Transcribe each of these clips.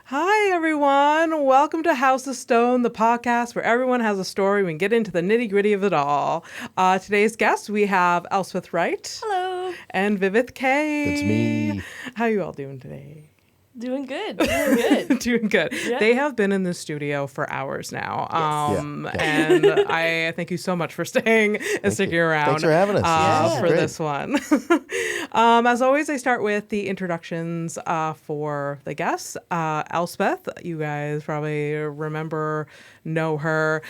Hi, everyone. Welcome to House of Stone, the podcast where everyone has a story. We can get into the nitty-gritty of it all. Today's guests, we have Elspeth WRIGHT. Hello. And Viveth K. That's me. How are you all doing today? Doing good. Doing good. Doing good. Yeah. They have been in the studio for hours now. Yes. And I thank you so much for staying and sticking around. Thanks for having us. For this one. As always, I start with the introductions for the guests. Elspeth, you guys probably know her.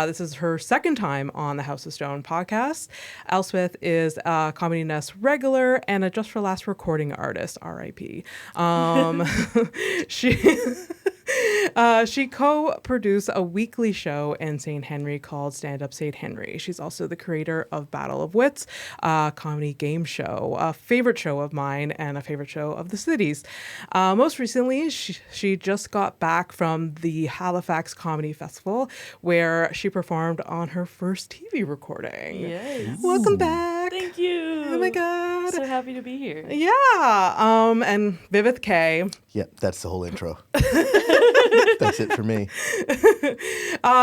This is her second time on the House of Stone podcast. Elspeth is a Comedy Nest regular and a Just for Last recording artist, R.I.P. She co-produced a weekly show in Saint Henri called Stand Up Saint Henri. She's also the creator of Battle of Wits, a comedy game show, a favorite show of mine and a favorite show of the city's. Most recently, she just got back from the Halifax Comedy Festival, where she performed on her first TV recording. Yes. Welcome back. Thank you. Oh my God. So happy to be here. Yeah. And Viveth K. Yeah, that's the whole intro. That's it for me.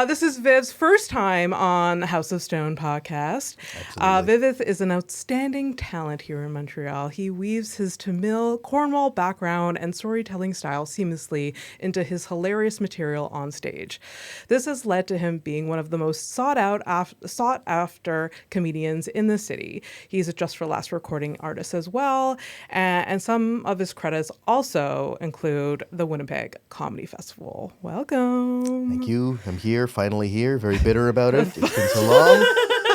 This is Viv's first time on House of Stone podcast. Viveth is an outstanding talent here in Montreal. He weaves his Tamil, Cornwall background and storytelling style seamlessly into his hilarious material on stage. This has led to him being one of the most sought after comedians in the city. He's a Just for Last recording artist as well, and some of his credits also include the Winnipeg Comedy Festival. Welcome. Thank you. I'm here, finally here. Very bitter about it. It's been so long.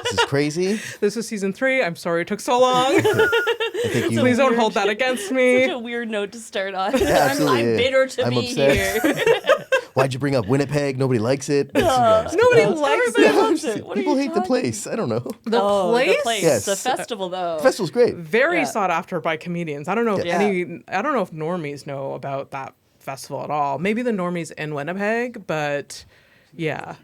This is crazy. This is season 3. I'm sorry it took so long. Please don't hold that against me. Such a weird note to start on. Yeah, absolutely. I'm bitter to I'm be upset. here. Why'd you bring up Winnipeg? Nobody likes it. Nobody likes Everybody it. loves it. What are People you hate the talking- place. I don't know. The The place? place. Yes. The festival, though. The festival's great. Very Yeah. sought after by comedians. I don't know if Yeah. I don't know if normies know about that festival at all. Maybe the normies in Winnipeg, but yeah.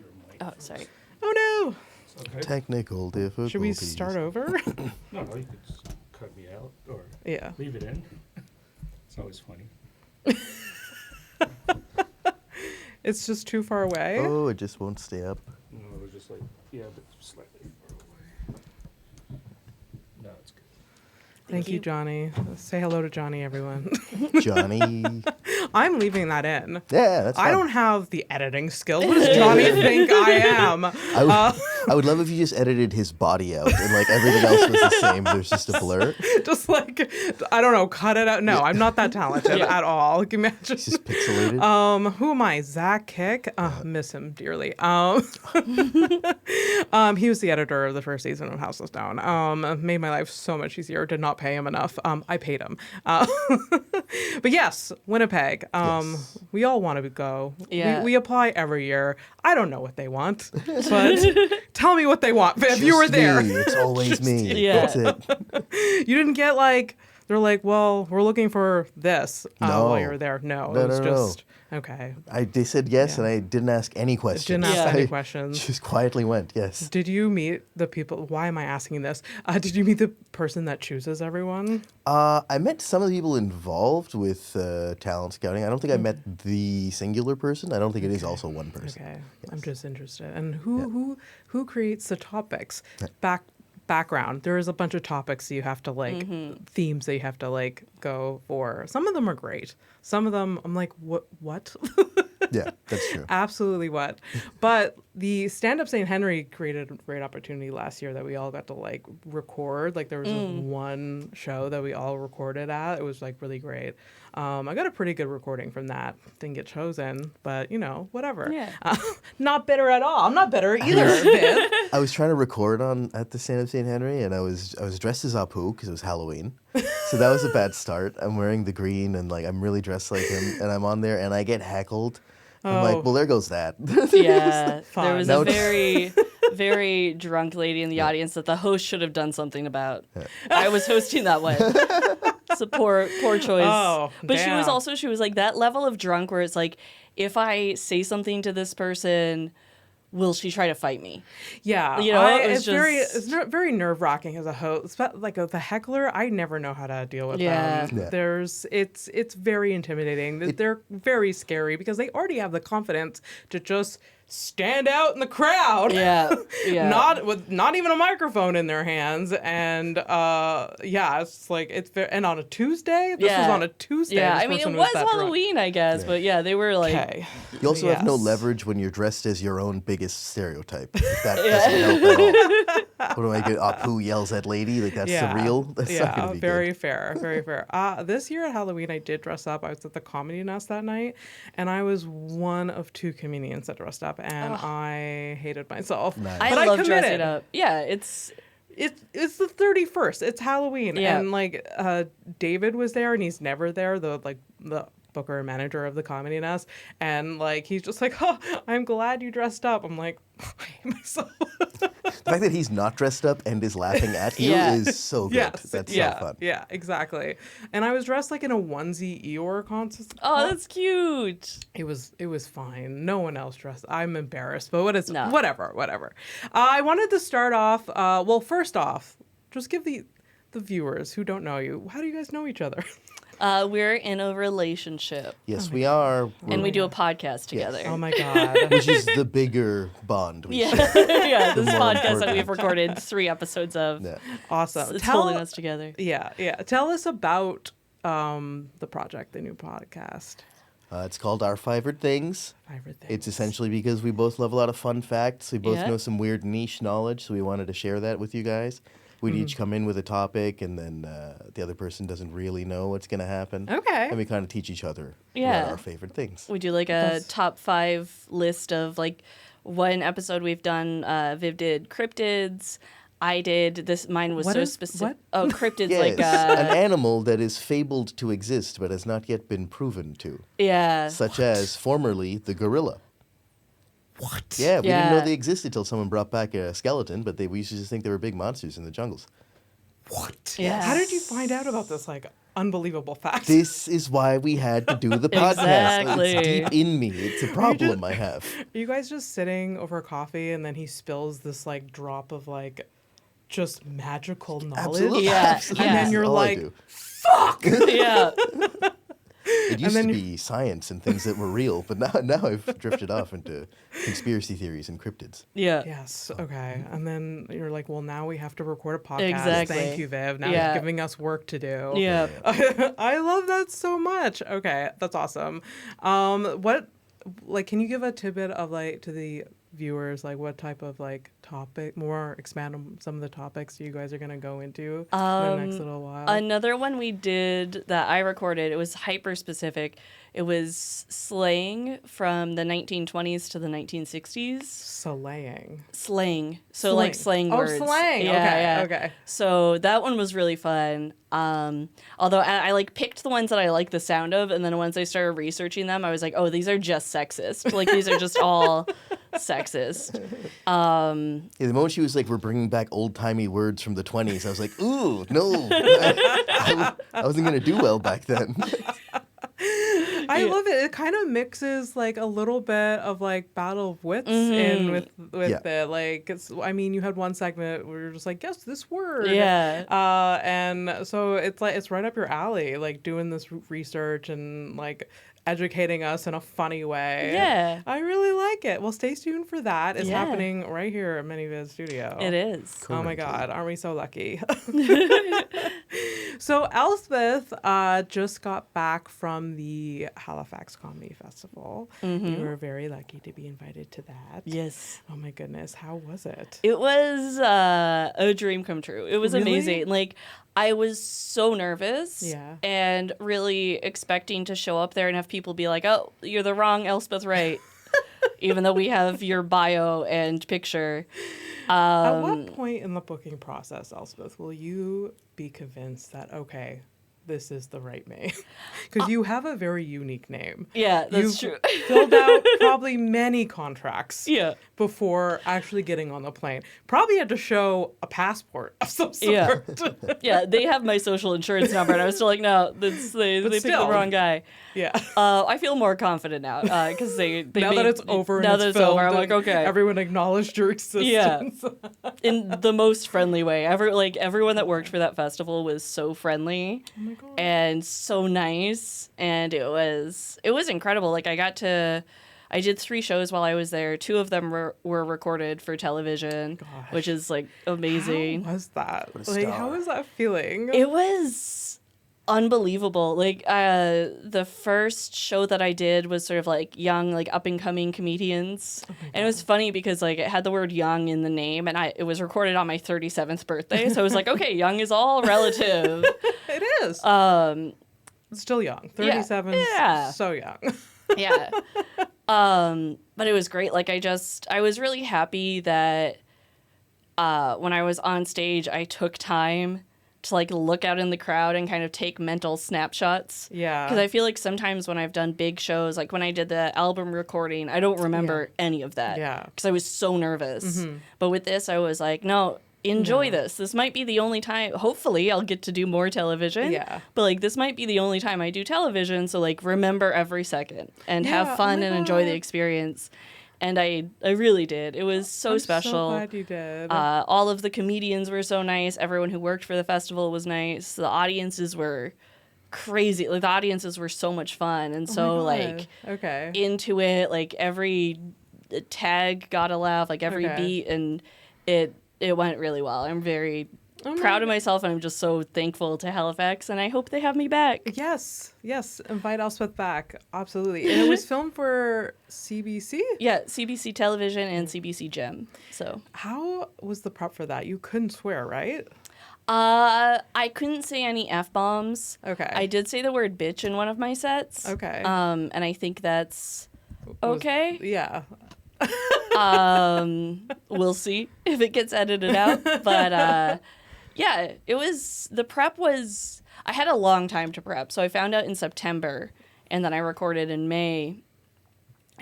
Oh, sorry. Oh Okay. Technical no. difficulties. Should we start over? No, you could just cut me out or Yeah. leave it in. It's always funny. It's just too far away. Oh, it just won't stay up. No, it was just like, yeah, but slightly far away. No, it's good. Thank you, Johnny. Say hello to Johnny, everyone. Johnny. I'm leaving that in. Yeah, that's fine. I don't have the editing skills. What does Johnny think I am? I would love if you just edited his body out and like everything else was the same. There's just a blur. Just like, I don't know, cut it out. No, I'm not that talented at all. Imagine. It's just pixelated. Who am I? Zach Kick? Miss him dearly. He was the editor of the first season of House of Stone. Made my life so much easier. Did not pay him enough. I paid him. But yes, Winnipeg. Yes. We all want to go. Yeah. We apply every year. I don't know what they want, but tell me what they want. If you were Just there. me. It's always me. Yeah. That's it. You didn't get like, they're like, well, we're looking for this No. while you were there. No, No, it was no, no. just, okay. They said yes, Yeah. and I didn't ask any questions. Didn't ask Yeah. any I questions. just quietly went, yes. Did you meet the people? Why am I asking this? Did you meet the person that chooses everyone? I met some of the people involved with talent scouting. I don't think I met the singular person. I don't think it is also one person. Okay, I'm just interested. And who creates the topics? Background. There is a bunch of topics you have to like, themes that you have to like go for. Some of them are great. Some of them I'm like, what? Yeah, that's true. Absolutely what. But the Stand Up Saint Henri created a great opportunity last year that we all got to like record. Like there was this one show that we all recorded at. It was like really great. I got a pretty good recording from that. Didn't get chosen, but you know, whatever. Yeah. Not bitter at all. I'm not bitter either, Viv. I was trying to record at the Stand Up Saint Henri, and I was dressed as Apu because it was Halloween. So that was a bad start. I'm wearing the green, and like I'm really dressed like him, and I'm on there, and I get heckled. I'm like, well, there goes that. Yeah. Fun. There was No, a very, very drunk lady in the audience that the host should have done something about. I was hosting that one. It's a poor choice. Oh, but she damn. was like that level of drunk where it's like, if I say something to this person will she try to fight me? Yeah, You know, it was it's very just- very nerve wracking as a host. Like the heckler, I never know how to deal with Yeah. them. Yeah. It's very intimidating. They're very scary because they already have the confidence to just stand out in the crowd. Yeah, yeah. not even a microphone in their hands, and it's like and on a Tuesday. This was on a Tuesday. Yeah, This I mean, it person was that drunk. Halloween, I guess, but yeah, they were like, Okay. You also have no Yes. leverage when you're dressed as your own biggest stereotype. Like, that doesn't help at all. What do I get? Apu yells at lady? Like, that's surreal? That's not going to be very good. fair, very fair. This year at Halloween, I did dress up. I was at the Comedy Nest that night, and I was one of 2 comedians that dressed up, and I hated myself. Nice. But I love committed. dressing up. Yeah, it's It's the 31st. It's Halloween, Yeah. and like David was there, and he's never there. The booker and manager of the Comedy Nest, and like he's just like, "Oh, I'm glad you dressed up." I'm like, I hate myself. The fact that he's not dressed up and is laughing at you Yeah. is so good. Yes, That's yeah, so fun. yeah, exactly. And I was dressed like in a onesie Eeyore concert. oh, that's cute. It was fine. No one else dressed. I'm embarrassed, but No. whatever. I wanted to start off. Well, first off, just give the viewers who don't know you. How do you guys know each other? We're in a relationship, Yes, we are. and we do a podcast together. Oh my god. Which is the bigger bond we share. Yeah, yeah. This more podcast that important. we've recorded 3 episodes of. Yeah. Awesome. It's holding us together. Yeah. Tell us about the project, the new podcast. It's called Our Favorite Things. Favorite things. It's essentially because we both love a lot of fun facts. We both Yeah. know some weird niche knowledge, so we wanted to share that with you guys. We'd each come in with a topic, and then the other person doesn't really know what's going to happen. Okay. And we kind of teach each other Yeah. about our favorite things. We do like a top 5 list of like one episode we've done. Viv did cryptids. I did this. Mine was What so is- specific. what? Oh, cryptids Yes, like an animal that is fabled to exist but has not yet been proven to, yeah. such as formerly the gorilla. What? Yeah, we didn't know Yeah. they existed till someone brought back a skeleton, but we used to just think they were big monsters in the jungles. What? Yeah. How did you find out about this like unbelievable fact? This is why we had to do the podcast. Exactly. It's deep in me. It's a problem I have. Are you guys just sitting over coffee and then he spills this like drop of like just magical knowledge? Absolutely. Yeah, Absolutely. yeah. And then you're All I like, do. yeah. It used then to you- be science and things that were real, but now I've drifted off into conspiracy theories and cryptids. Yeah. Yes. Okay. And then you're like, well, now we have to record a podcast. Exactly. Thank you, Viv. Now Yeah. you're giving us work to do. Yeah. I love that so much. Okay, that's awesome. What, like, can you give a tidbit of like to the viewers, like what type of like topic, more expand on some of the topics you guys are gonna go into in the next little while? Another one we did that I recorded, it was hyper specific. It was slang from the 1920s to the 1960s. Slaying. Slang. So like slang words. Oh, slang. Yeah, Okay. yeah. Okay. So that one was really fun. Although I like picked the ones that I like the sound of, and then once I started researching them, I was like, oh, these are just sexist. Like these are just all sexist. Yeah, the moment she was like, "We're bringing back old timey words from the 20s," I was like, "Ooh, no, I wasn't gonna do well back then." I love it. It kind of mixes like a little bit of like Battle of Wits in with Yeah. it. Like, I mean, you had one segment where you're just like, guess this word. Yeah. And so it's like it's right up your alley. Like doing this research and like educating us in a funny way. Yeah. I really like it. Well, stay tuned for that. It's Yeah. happening right here at Miniviz Studio. It is. Oh my Currently. God, aren't we so lucky? So Elspeth just got back from the Halifax Comedy Festival. You were very lucky to be invited to that. Yes. Oh my goodness, how was it? It was a dream come true. It was Really? amazing. Like, I was so nervous. Yeah. And really expecting to show up there and have people be like, oh, you're the wrong Elspeth Wright. Even though we have your bio and picture. At what point in the booking process, Elspeth, will you be convinced that, okay, this is the right name? Because you have a very unique name. Yeah, that's You've true. filled out probably many contracts Yeah. before actually getting on the plane. Probably had to show a passport of some Yeah. sort. Yeah, they have my social insurance number, and I was still like, no, they picked the still. wrong guy. Yeah. I feel more confident now because they Now made, that it's over and now it's that it's filmed, over, I'm like, and okay. everyone acknowledged your existence. In the most friendly way. Everyone that worked for that festival was so friendly Oh my God. and so nice, and it was incredible. Like I did 3 shows while I was there. 2 of them were recorded for television, which is like amazing. How was that? What a Like, star. how was that feeling? It was unbelievable. Like the first show that I did was sort of like young, like up and coming comedians, and it was funny because like it had the word young in the name, and it was recorded on my 37th birthday, so I was like, okay, young is all relative. It is. Still young. yeah, 37 yeah. so young. Yeah. But it was great. Like I was really happy that when I was on stage, I took time to like look out in the crowd and kind of take mental snapshots. Yeah. Because I feel like sometimes when I've done big shows, like when I did the album recording, I don't remember any of that. Yeah. Because I was so nervous. But with this, I was like, no, enjoy this. This might be the only time. Hopefully, I'll get to do more television. Yeah. But like, this might be the only time I do television. So like, remember every second and Yeah, have fun oh my and enjoy the God. experience. And I really did. It was so I'm special. so glad you did. All of the comedians were so nice. Everyone who worked for the festival was nice. The audiences were crazy. Like the audiences were so much fun and Oh so my God. like okay. into it. Like every tag got a laugh. Like every Okay. beat, and it went really well. I'm very Oh my proud of myself, and I'm just so thankful to Halifax, and I hope they have me back. Yes, invite Elspeth back. Absolutely. And it was filmed for CBC? Yeah, CBC Television and CBC Gem. So How was the prep for that? You couldn't swear, right? I couldn't say any F-bombs. Okay. I did say the word bitch in one of my sets. Okay. And I think that's okay. Yeah. We'll see if it gets edited out. But yeah, the prep was, I had a long time to prep. So I found out in September, and then I recorded in May.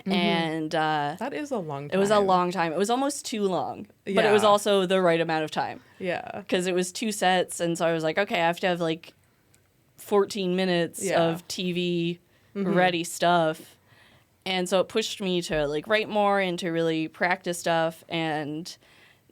And That is a long time. it was a long time. It was almost too long, but it was Yeah. also the right amount of time. Yeah. Because it was 2 sets, and so I was like, okay, I have to have like 14 minutes Yeah. of TV ready stuff. And so it pushed me to like write more and to really practice stuff. And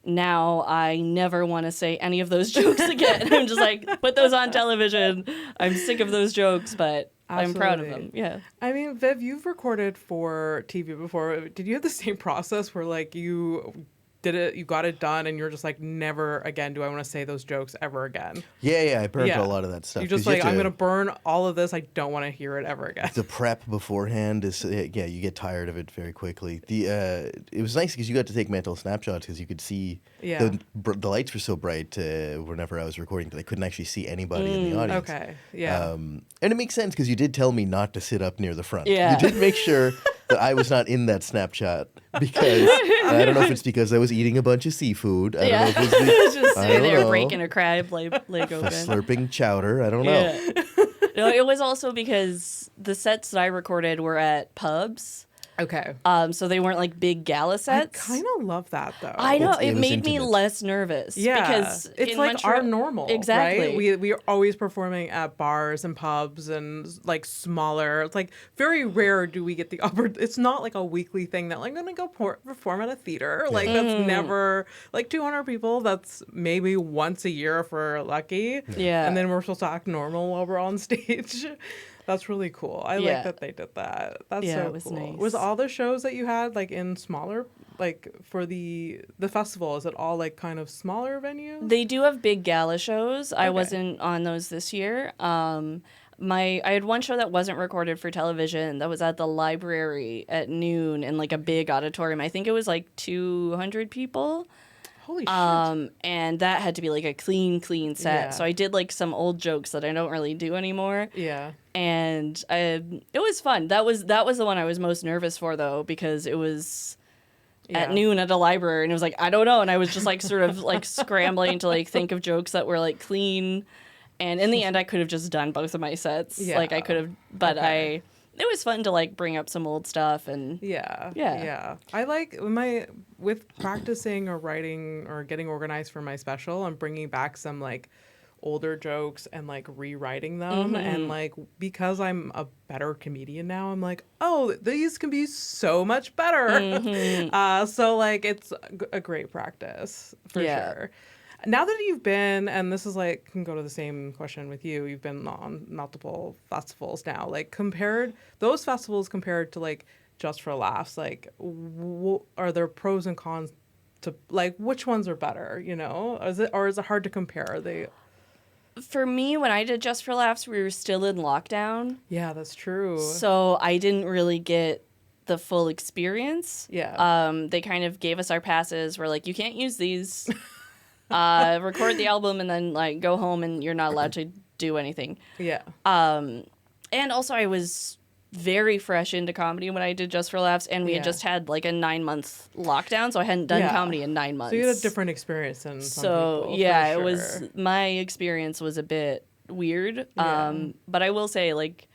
now I never want to say any of those jokes again. I'm just like, put those on television. I'm sick of those jokes, but I'm proud of them. Absolutely. Yeah. I mean, Viv, you've recorded for TV before. Did you have the same process where like you did it, you got it done, and you're just like, never again do I want to say those jokes ever again? Yeah, I burned Yeah. a lot of that stuff. You just 'cause like, have I'm to- gonna burn all of this. I don't want to hear it ever again. The prep beforehand is yeah, you get tired of it very quickly. It was nice because you got to take mental snapshots because you could see Yeah. the lights were so bright whenever I was recording that I couldn't actually see anybody in the audience. Okay. Yeah. And it makes sense because you did tell me not to sit up near the front. Yeah. You did make sure that I was not in that snapshot because I don't know if it's because I was eating a bunch of seafood. I Yeah. don't know if it was Just I sitting don't there know. breaking a crab leg the open. slurping chowder. I don't know. Yeah. No, it was also because the sets that I recorded were at pubs. Okay. So they weren't like big gala I sets. kind of love that though. I know, It it was made me intimate. less nervous. Yeah, Because it's in like Montreal, our normal. Exactly. Right? We are always performing at bars and pubs and like smaller. It's like very rare do we get the opportunity. It's not like a weekly thing that like I'm gonna go perform at a theater. Like that's never like 200 people. That's maybe once a year if we're lucky. Yeah. And then we're supposed to act normal while we're on stage. That's really cool. I Yeah. like that they did that. That's Yeah, so it was cool. nice. Was all the shows that you had like in smaller, like for the festival? Is it all like kind of smaller venues? They do have big gala shows. I Okay. wasn't on those this year. I had one show that wasn't recorded for television that was at the library at noon in like a big auditorium. I think it was like 200 people. Holy shit! And that had to be like a clean set. Yeah. So I did like some old jokes that I don't really do anymore. Yeah. And it was fun. That was the one I was most nervous for though, because it was at Yeah. noon at a library, and it was like, I don't know, and I was just like sort of like scrambling to like think of jokes that were like clean And in the end, I could have just done both of my sets. Yeah. Like I could have, but Okay. it was fun to like bring up some old stuff and Yeah. I like with practicing or writing or getting organized for my special, I'm bringing back some like older jokes and like rewriting them. And like, because I'm a better comedian now, I'm like, oh, these can be so much better. So like, it's a great practice for sure. Now that you've been, and this is like, can go to the same question with you, you've been on multiple festivals now, like those festivals compared to like Just for Laughs, like are there pros and cons to like, which ones are better, you know? Is it hard to compare? Are they? For me, when I did Just for Laughs, we were still in lockdown. Yeah, that's true. So I didn't really get the full experience. Yeah. They kind of gave us our passes. We're like, you can't use these. Record the album and then like go home and you're not allowed to do anything. Yeah. And also I was very fresh into comedy when I did Just for Laughs, and we had just had like a 9-month lockdown, so I hadn't done comedy in 9 months. So you had a different experience than some people, yeah, for it sure. was, my experience was a bit weird. But I will say like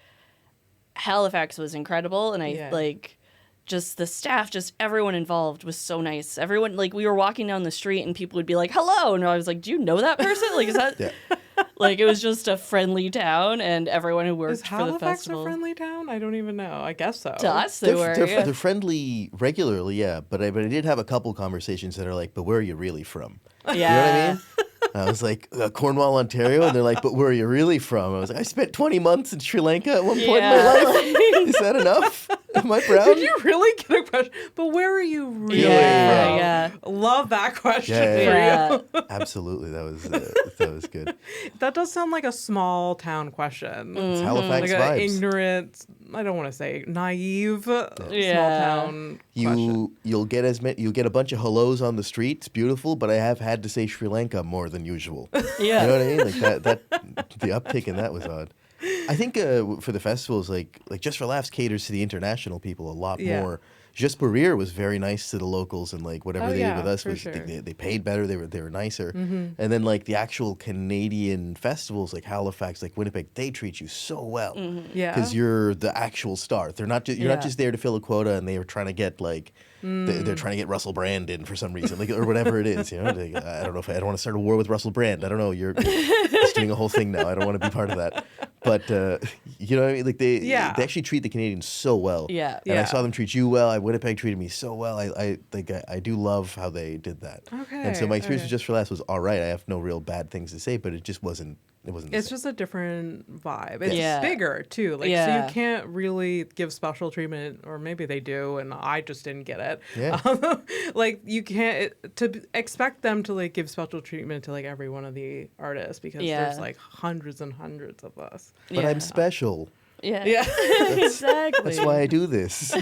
Halifax was incredible, and I like just the staff, just everyone involved was so nice. Everyone, like, we were walking down the street and people would be like, hello. And I was like, do you know that person? Like, is that, like, it was just a friendly town, and everyone who worked for the festival. Is Halifax a friendly town? I don't even know. I guess so. To us, they were. They're friendly regularly, yeah. But I did have a couple conversations that are like, but where are you really from? Yeah. You know what I mean? I was like, Cornwall, Ontario. And they're like, but where are you really from? I was like, I spent 20 months in Sri Lanka at one point in my life. Is that enough? Am I proud? Did you really get a question? But where are you really from? Yeah. Love that question Yeah. for you. Absolutely. That was good. That does sound like a small town question. It's Halifax Like vibes. an ignorant, I don't want to say naive, small town question. You'll get a bunch of hellos on the street. It's beautiful, but I have had to say Sri Lanka more than usual. Yeah. You know what I mean? Like that the uptick in that was odd. I think for the festivals, like Just for Laughs caters to the international people a lot more. Just pour Rire was very nice to the locals, and like whatever they did with us was they paid better. They were nicer. And then like the actual Canadian festivals like Halifax, like Winnipeg, they treat you so well. Yeah. Because you're the actual star. They're not you're not just there to fill a quota, and they are trying to get like they're trying to get Russell Brand in for some reason, like, or whatever it is. You know, I don't know if I don't want to start a war with Russell Brand. I don't know. You're just doing a whole thing now. I don't want to be part of that. But you know what I mean? Like they actually treat the Canadians so well. Yeah. And I saw them treat you well. Winnipeg treated me so well. I do love how they did that. Okay. And so my experience with Just for Laughs was all right. I have no real bad things to say, but it just wasn't. It wasn't. It's just a different vibe. It's Yeah. bigger too. Like so Yeah. you can't really give special treatment, or maybe they do, and I just didn't get it. Yeah. Like you can't expect them to like give special treatment to like every one of the artists, because there's like hundreds and hundreds of us. But I'm special. Yeah. Yeah. Exactly. That's why I do this.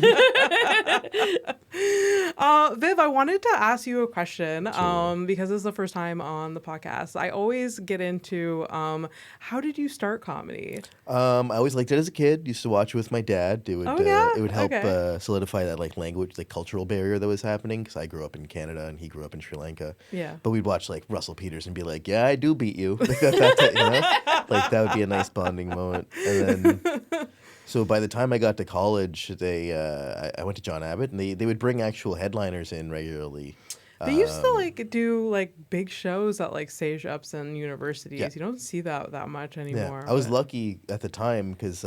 Viv, I wanted to ask you a question because this is the first time on the podcast. I always get into how did you start comedy? I always liked it as a kid. Used to watch it with my dad. It would help solidify that like language, like cultural barrier that was happening, because I grew up in Canada and he grew up in Sri Lanka. Yeah. But we'd watch like Russell Peters and be like, "Yeah, I do beat you." Like that's it, you know? Like that would be a nice bonding moment. And then so by the time I got to college, I went to John Abbott, and they would bring actual headliners in regularly. They used to like do like big shows at like stage ups and universities. Yeah. You don't see that much anymore. Yeah. I was lucky at the time because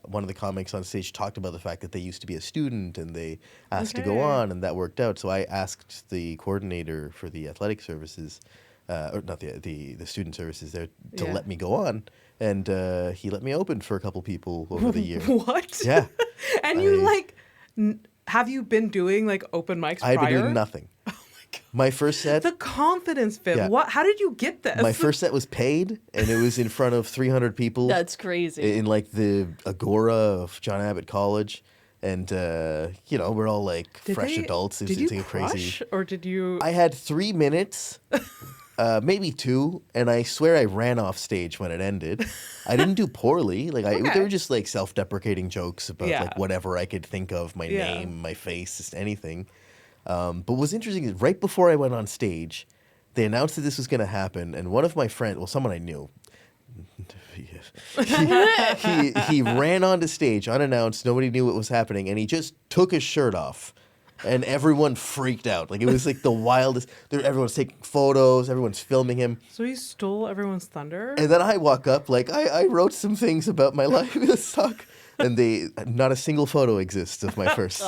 one of the comics on stage talked about the fact that they used to be a student and they asked to go on, and that worked out. So I asked the coordinator for the athletic services, or not the student services there, to let me go on. And he let me open for a couple people over the year. What? Yeah. And you like, have you been doing like open mics prior? I've been doing nothing. Oh my God. My first set. The confidence, Viv. Yeah. What? How did you get this? My first set was paid, and it was in front of 300 people. That's crazy. In like the Agora of John Abbott College. And, you know, we're all like fresh adults. Did you crazy. crush, or did you? I had 3 minutes. Maybe 2, and I swear I ran off stage when it ended. I didn't do poorly. Like they were just like self-deprecating jokes about like whatever I could think of, my name, my face, just anything. But what's interesting is right before I went on stage, they announced that this was going to happen, and one of my friends, well, someone I knew, he ran onto stage unannounced. Nobody knew what was happening, and he just took his shirt off, and everyone freaked out. Like, it was like the wildest. Everyone's taking photos. Everyone's filming him. So he stole everyone's thunder? And then I walk up, like, I wrote some things about my life in a sock. And not a single photo exists of my first.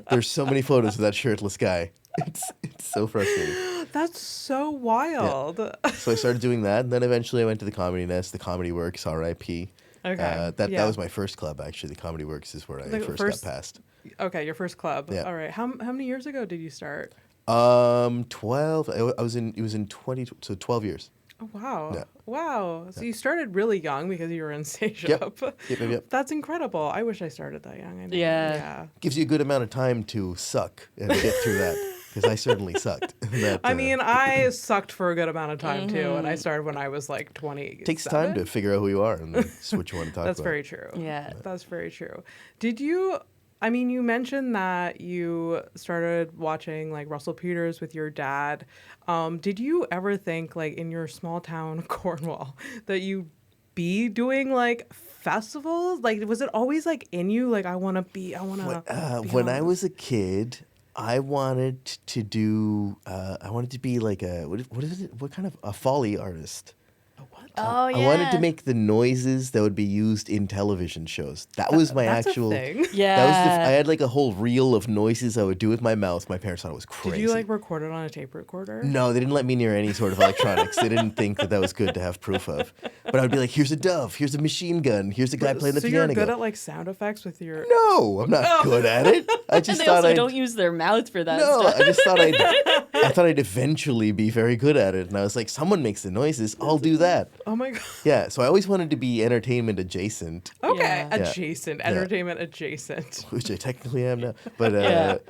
There's so many photos of that shirtless guy. It's so frustrating. That's so wild. Yeah. So I started doing that, and then eventually I went to the Comedy Nest, the Comedy Works, R.I.P. Okay. That was my first club, actually. The Comedy Works is where I first got passed. Okay, your first club. Yeah. All right. How many years ago did you start? 12. It was in 12 years. Oh, wow. Yeah. Wow. So you started really young because you were in stage Yep. up. Yep. That's incredible. I wish I started that young. I know. Yeah. Gives you a good amount of time to suck and get through that, because I certainly sucked. I mean, I sucked for a good amount of time too, and I started when I was like 20. Takes time to figure out who you are and what you want to talk That's about. very true. Yeah. That's very true. Did you, I mean, you mentioned that you started watching like Russell Peters with your dad. Did you ever think, like, in your small town Cornwall, that you'd be doing like festivals? Like, was it always like in you? Like, when I was a kid, I wanted to do. I wanted to be like what is it? What kind of a Foley artist? Oh, yeah. I wanted to make the noises that would be used in television shows. That was my that's actual. a thing. Yeah. That was I had like a whole reel of noises I would do with my mouth. My parents thought it was crazy. Did you like record it on a tape recorder? No, they didn't let me near any sort of electronics. They didn't think that was good to have proof of. But I would be like, here's a dove, here's a machine gun, here's a guy playing the so piano. you're good at like sound effects with your. No, I'm not good at it. I just And they thought also I'd. don't use their mouth for that No, stuff. I just thought I thought I'd eventually be very good at it. And I was like, someone makes the noises, I'll do that. Oh my god. Yeah, so I always wanted to be entertainment adjacent, Okay, Yeah. adjacent, entertainment adjacent. which I technically am now. But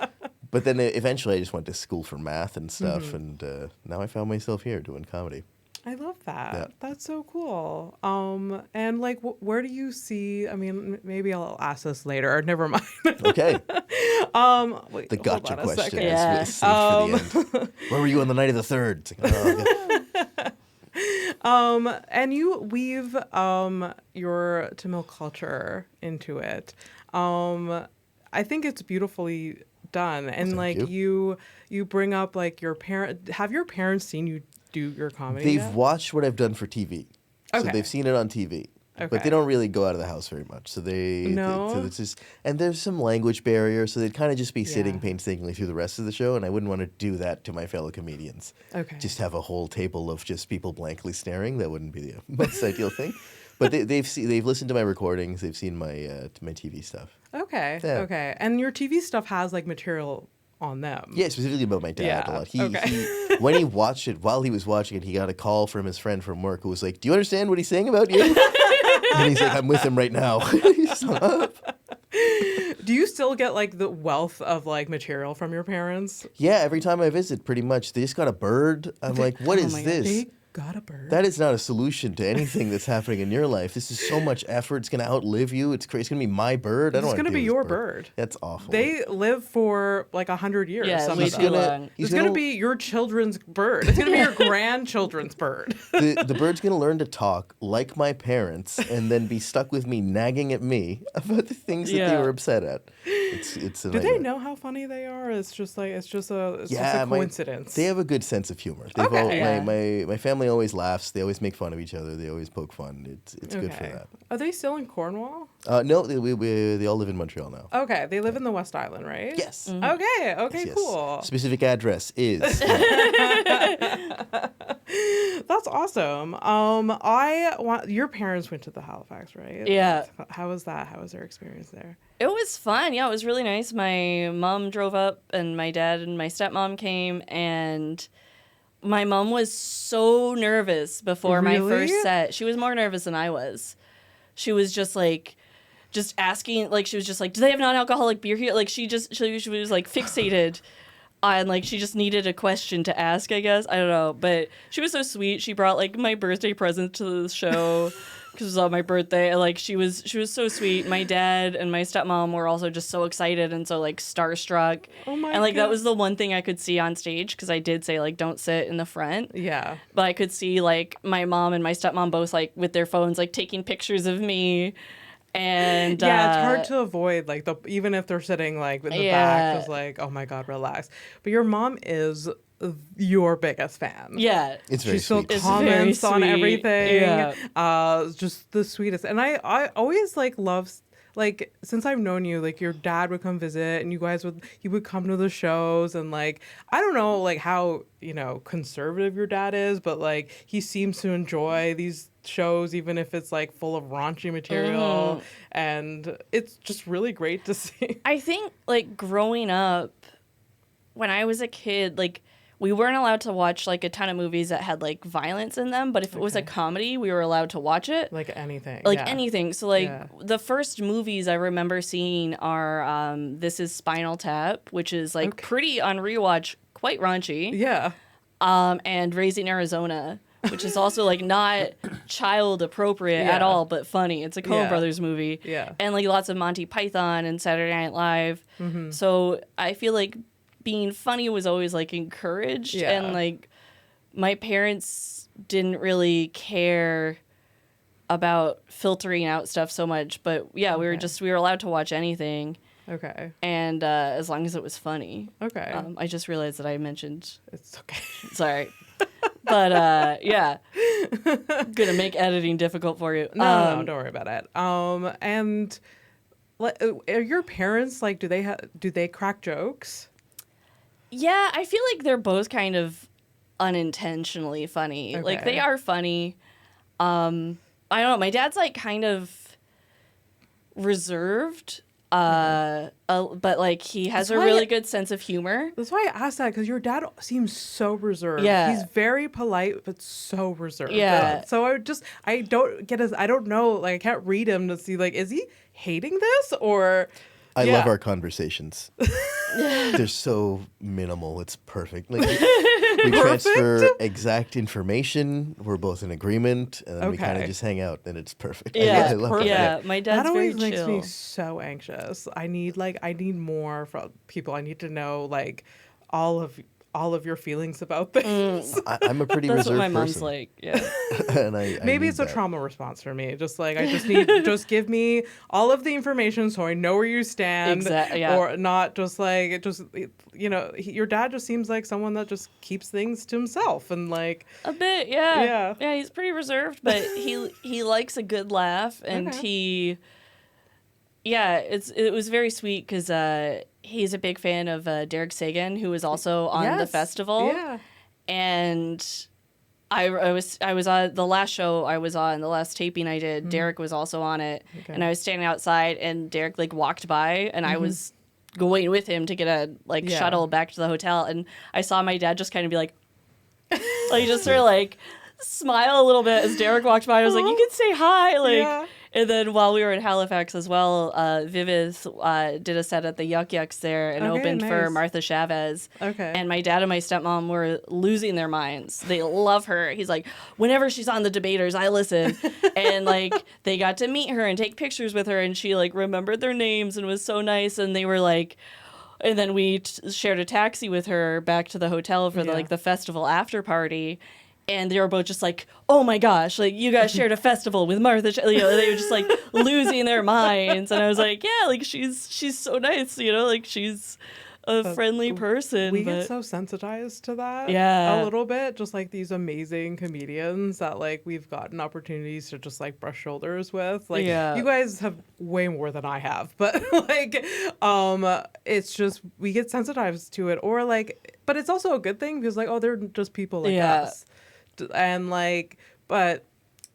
but then eventually I just went to school for math and stuff, and now I found myself here doing comedy. I love that. Yeah. That's so cool. And like, where do you see? I mean, maybe I'll ask this later. Never mind. Okay, Wait, the hold gotcha on a question second. Yeah. is saved for the end. Where were you on the night of the 3rd? It's like, oh, okay. And you weave your Tamil culture into it. I think it's beautifully done, and Thank you bring up like your parent. Have your parents seen you do your comedy? They've yet? watched what I've done for TV, so Okay. they've seen it on TV. But Okay. they don't really go out of the house very much. So so it's just, and there's some language barrier, so they'd kind of just be sitting Yeah. painstakingly through the rest of the show, and I wouldn't want to do that to my fellow comedians. Okay. Just have a whole table of just people blankly staring. That wouldn't be the most ideal thing. But they've listened to my recordings. They've seen my TV stuff. Okay. Yeah. Okay. And your TV stuff has like material on them. Yeah, specifically about my dad Yeah, a lot. okay. When he watched it, while he was watching it, he got a call from his friend from work who was like, "Do you understand what he's saying about you?" And he's like, "I'm with him right now." He just hung up. Do you still get like the wealth of like material from your parents? Yeah, every time I visit, pretty much, they just got a bird. I'm like, what oh is my God, this? They got a bird. That is not a solution to anything that's happening in your life. This is so much effort. It's going to outlive you. It's crazy. It's going to be my bird. I don't It's want gonna to be be your bird. That's awful. They live for like 100 years. Yeah, some way of too them. long. It's gonna be your children's bird. It's gonna be your grandchildren's bird. the bird's going to learn to talk like my parents and then be stuck with me nagging at me about the things that they Yeah. were upset at. It's a Do they nightmare. know how funny they are? It's just a Yeah, coincidence. they have a good sense of humor. They've Okay. Yeah. my family always laughs. They always make fun of each other. They always poke fun. It's good for Okay. that. Are they still in Cornwall? No, they all live in Montreal now. Okay, they live in the West Island, right? Yes. Okay. Okay. Yes. Cool. Specific address is. That's awesome. Your parents went to the Halifax, right? Yeah. How was that? How was their experience there? It was fun. Yeah, it was really nice. My mom drove up, and my dad and my stepmom came, and my mom was so nervous before my Really? first set. She was more nervous than I was. She was just asking, like, she was just like, do they have non-alcoholic beer here? Like, she was like fixated on, like, she just needed a question to ask, I guess. I don't know. But she was so sweet. She brought like my birthday present to the show. because it was on my birthday. And, like, she was so sweet. My dad and my stepmom were also just so excited and so, like, starstruck. Oh my And, like, God. that was the one thing I could see on stage, because I did say, like, don't sit in the front. Yeah. But I could see, like, my mom and my stepmom both, like, with their phones, like, taking pictures of me. And Yeah, it's hard to avoid, like, even if they're sitting, like, in the back, just like, oh my God, relax. But your mom is your biggest fan. yeah. It's very She still sweet. It's comments very on sweet. everything. Yeah. Just the sweetest. And I always, like, love, like, since I've known you, like, your dad would come visit and he would come to the shows, and, like, I don't know, like, how, you know, conservative your dad is, but, like, he seems to enjoy these shows, even if it's, like, full of raunchy material. And it's just really great to see. I think, like, growing up, when I was a kid, like, we weren't allowed to watch, like, a ton of movies that had, like, violence in them, but if it was a comedy, we were allowed to watch it. Like anything. Like, yeah. anything. So, like, Yeah. the first movies I remember seeing are This Is Spinal Tap, which is, like, pretty on rewatch, quite raunchy. Yeah. And Raising Arizona, which is also, like, not child appropriate at Yeah. all, but funny. It's a Coen Yeah. Brothers movie. Yeah. And, like, lots of Monty Python and Saturday Night Live. So I feel like being funny was always, like, encouraged. Yeah. And, like, my parents didn't really care about filtering out stuff so much. But, yeah, we were allowed to watch anything. Okay. And as long as it was funny. Okay. I just realized that I mentioned... It's okay. Sorry. But, yeah. Gonna make editing difficult for you. No, don't worry about it. And are your parents, like, do they crack jokes? Yeah, I feel like they're both kind of unintentionally funny. Like, Okay. they are funny. I don't know. My dad's, like, kind of reserved. But, like, he has That's a why really good sense of humor. That's why I asked that, because your dad seems so reserved. Yeah. He's very polite, but so reserved. Yeah. So I don't know, like, I can't read him to see, like, is he hating this, or... I Yeah. love our conversations. They're so minimal. It's perfect. Like, we transfer exact information. We're both in agreement, and then we kind Okay. of just hang out, and it's perfect. Yeah, I love it. yeah. My dad's That always very makes chill. me so anxious. I need more from people. I need to know, like, all of your feelings about things. I'm a pretty That's what reserved my mom's person. like. Yeah. And I Maybe need it's a that. trauma response for me. Just like, I just need, just give me all of the information so I know where you stand. Yeah. Or not just like, you know, your dad just seems like someone that just keeps things to himself, and, like, A bit, yeah. Yeah. Yeah, he's pretty reserved, but he likes a good laugh, and Okay. it was very sweet because he's a big fan of Derek Sagan, who was also on the Yes. festival. Yeah. And I was on the last show I was on, the last taping I did. Derek was also on it, Okay. and I was standing outside, and Derek, like, walked by, and I was going with him to get a, like, Yeah. shuttle back to the hotel, and I saw my dad just kind of be like, like, just sort of, like, smile a little bit as Derek walked by. I was like, you can say hi, like. Yeah. And then while we were in Halifax as well, Viveth did a set at the Yuck Yucks there and Okay, opened for nice. Martha Chavez. Okay. And my dad and my stepmom were losing their minds. They love her. He's like, whenever she's on the debaters, I listen. And, like, they got to meet her and take pictures with her, and she, like, remembered their names and was so nice. And they were like, and then we shared a taxi with her back to the hotel for Yeah. the festival after party. And they were both just like, oh my gosh, like, you guys shared a festival with Martha. You know, they were just, like, losing their minds. And I was like, yeah, like, she's so nice, you know, like, she's a friendly person. We but get so sensitized to that, Yeah. a little bit. Just like these amazing comedians that, like, we've gotten opportunities to just, like, brush shoulders with. Like, Yeah. you guys have way more than I have, but like, it's just we get sensitized to it, or like, but it's also a good thing because, like, oh, they're just people like Yeah. us, and, like, but.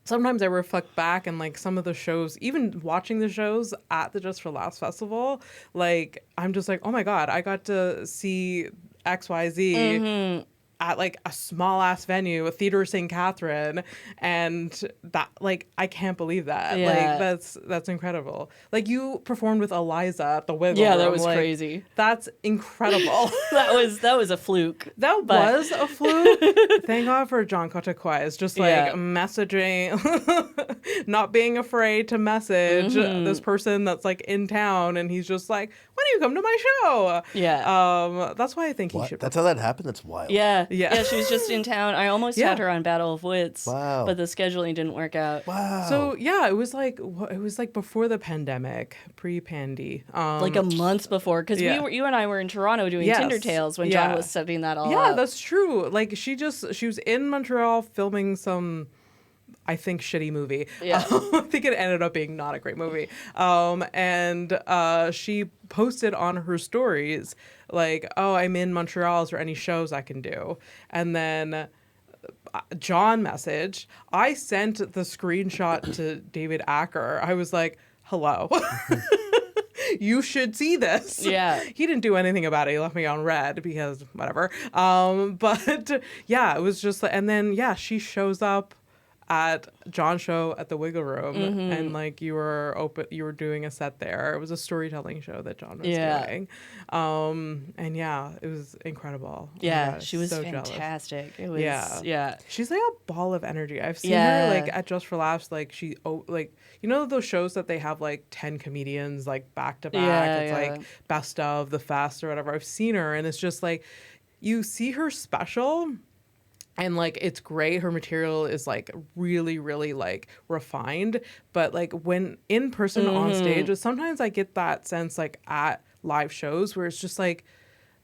Sometimes I reflect back and, like, some of the shows, even watching the shows at the Just for Laughs festival, like, I'm just like, oh my God, I got to see XYZ at like a small ass venue, a theater St. Catherine, and that like I can't believe that. Yeah. Like that's incredible. Like you performed with Eliza at the Wiggle Yeah, Room. that was like, crazy. That's incredible. that was a fluke. That was a fluke. Thank God for John Cotaquais, just like messaging, not being afraid to message this person that's like in town, and he's just like, "Why don't you come to my show?" Yeah. That's why I think he What? should. That's how that happened? That's wild. Yeah. Yeah. She was just in town. I almost Yeah. had her on Battle of Wits. Wow. But the scheduling didn't work out. Wow. So yeah, it was like before the pandemic, pre-pandy. Like a month before, because yeah. you and I were in Toronto doing Yes. Tinder Tales when John Yeah. was setting that all Yeah, up. that's true. Like she was in Montreal filming some, I think, shitty movie. Yeah. I think it ended up being not a great movie. And she posted on her stories like, "Oh, I'm in Montreal. Is there any shows I can do?" And then John messaged. I sent the screenshot to David Acker. I was like, "Hello." You should see this. Yeah. He didn't do anything about it. He left me on red because whatever. But yeah, it was just like, and then yeah, she shows up at John's show at the Wiggle Room, and like you were doing a set there. It was a storytelling show that John was doing. And yeah, it was incredible. Oh my Yeah, gosh, she was so jealous. fantastic. It was, Yeah. yeah. She's like a ball of energy. I've seen Yeah. her like at Just for Laughs. Like like you know those shows that they have like 10 comedians like back to back. Yeah, It's yeah. like best of the fest or whatever. I've seen her, and it's just like you see her special. And like it's great. Her material is like really, really like refined. But like when in person on stage, sometimes I get that sense like at live shows where it's just like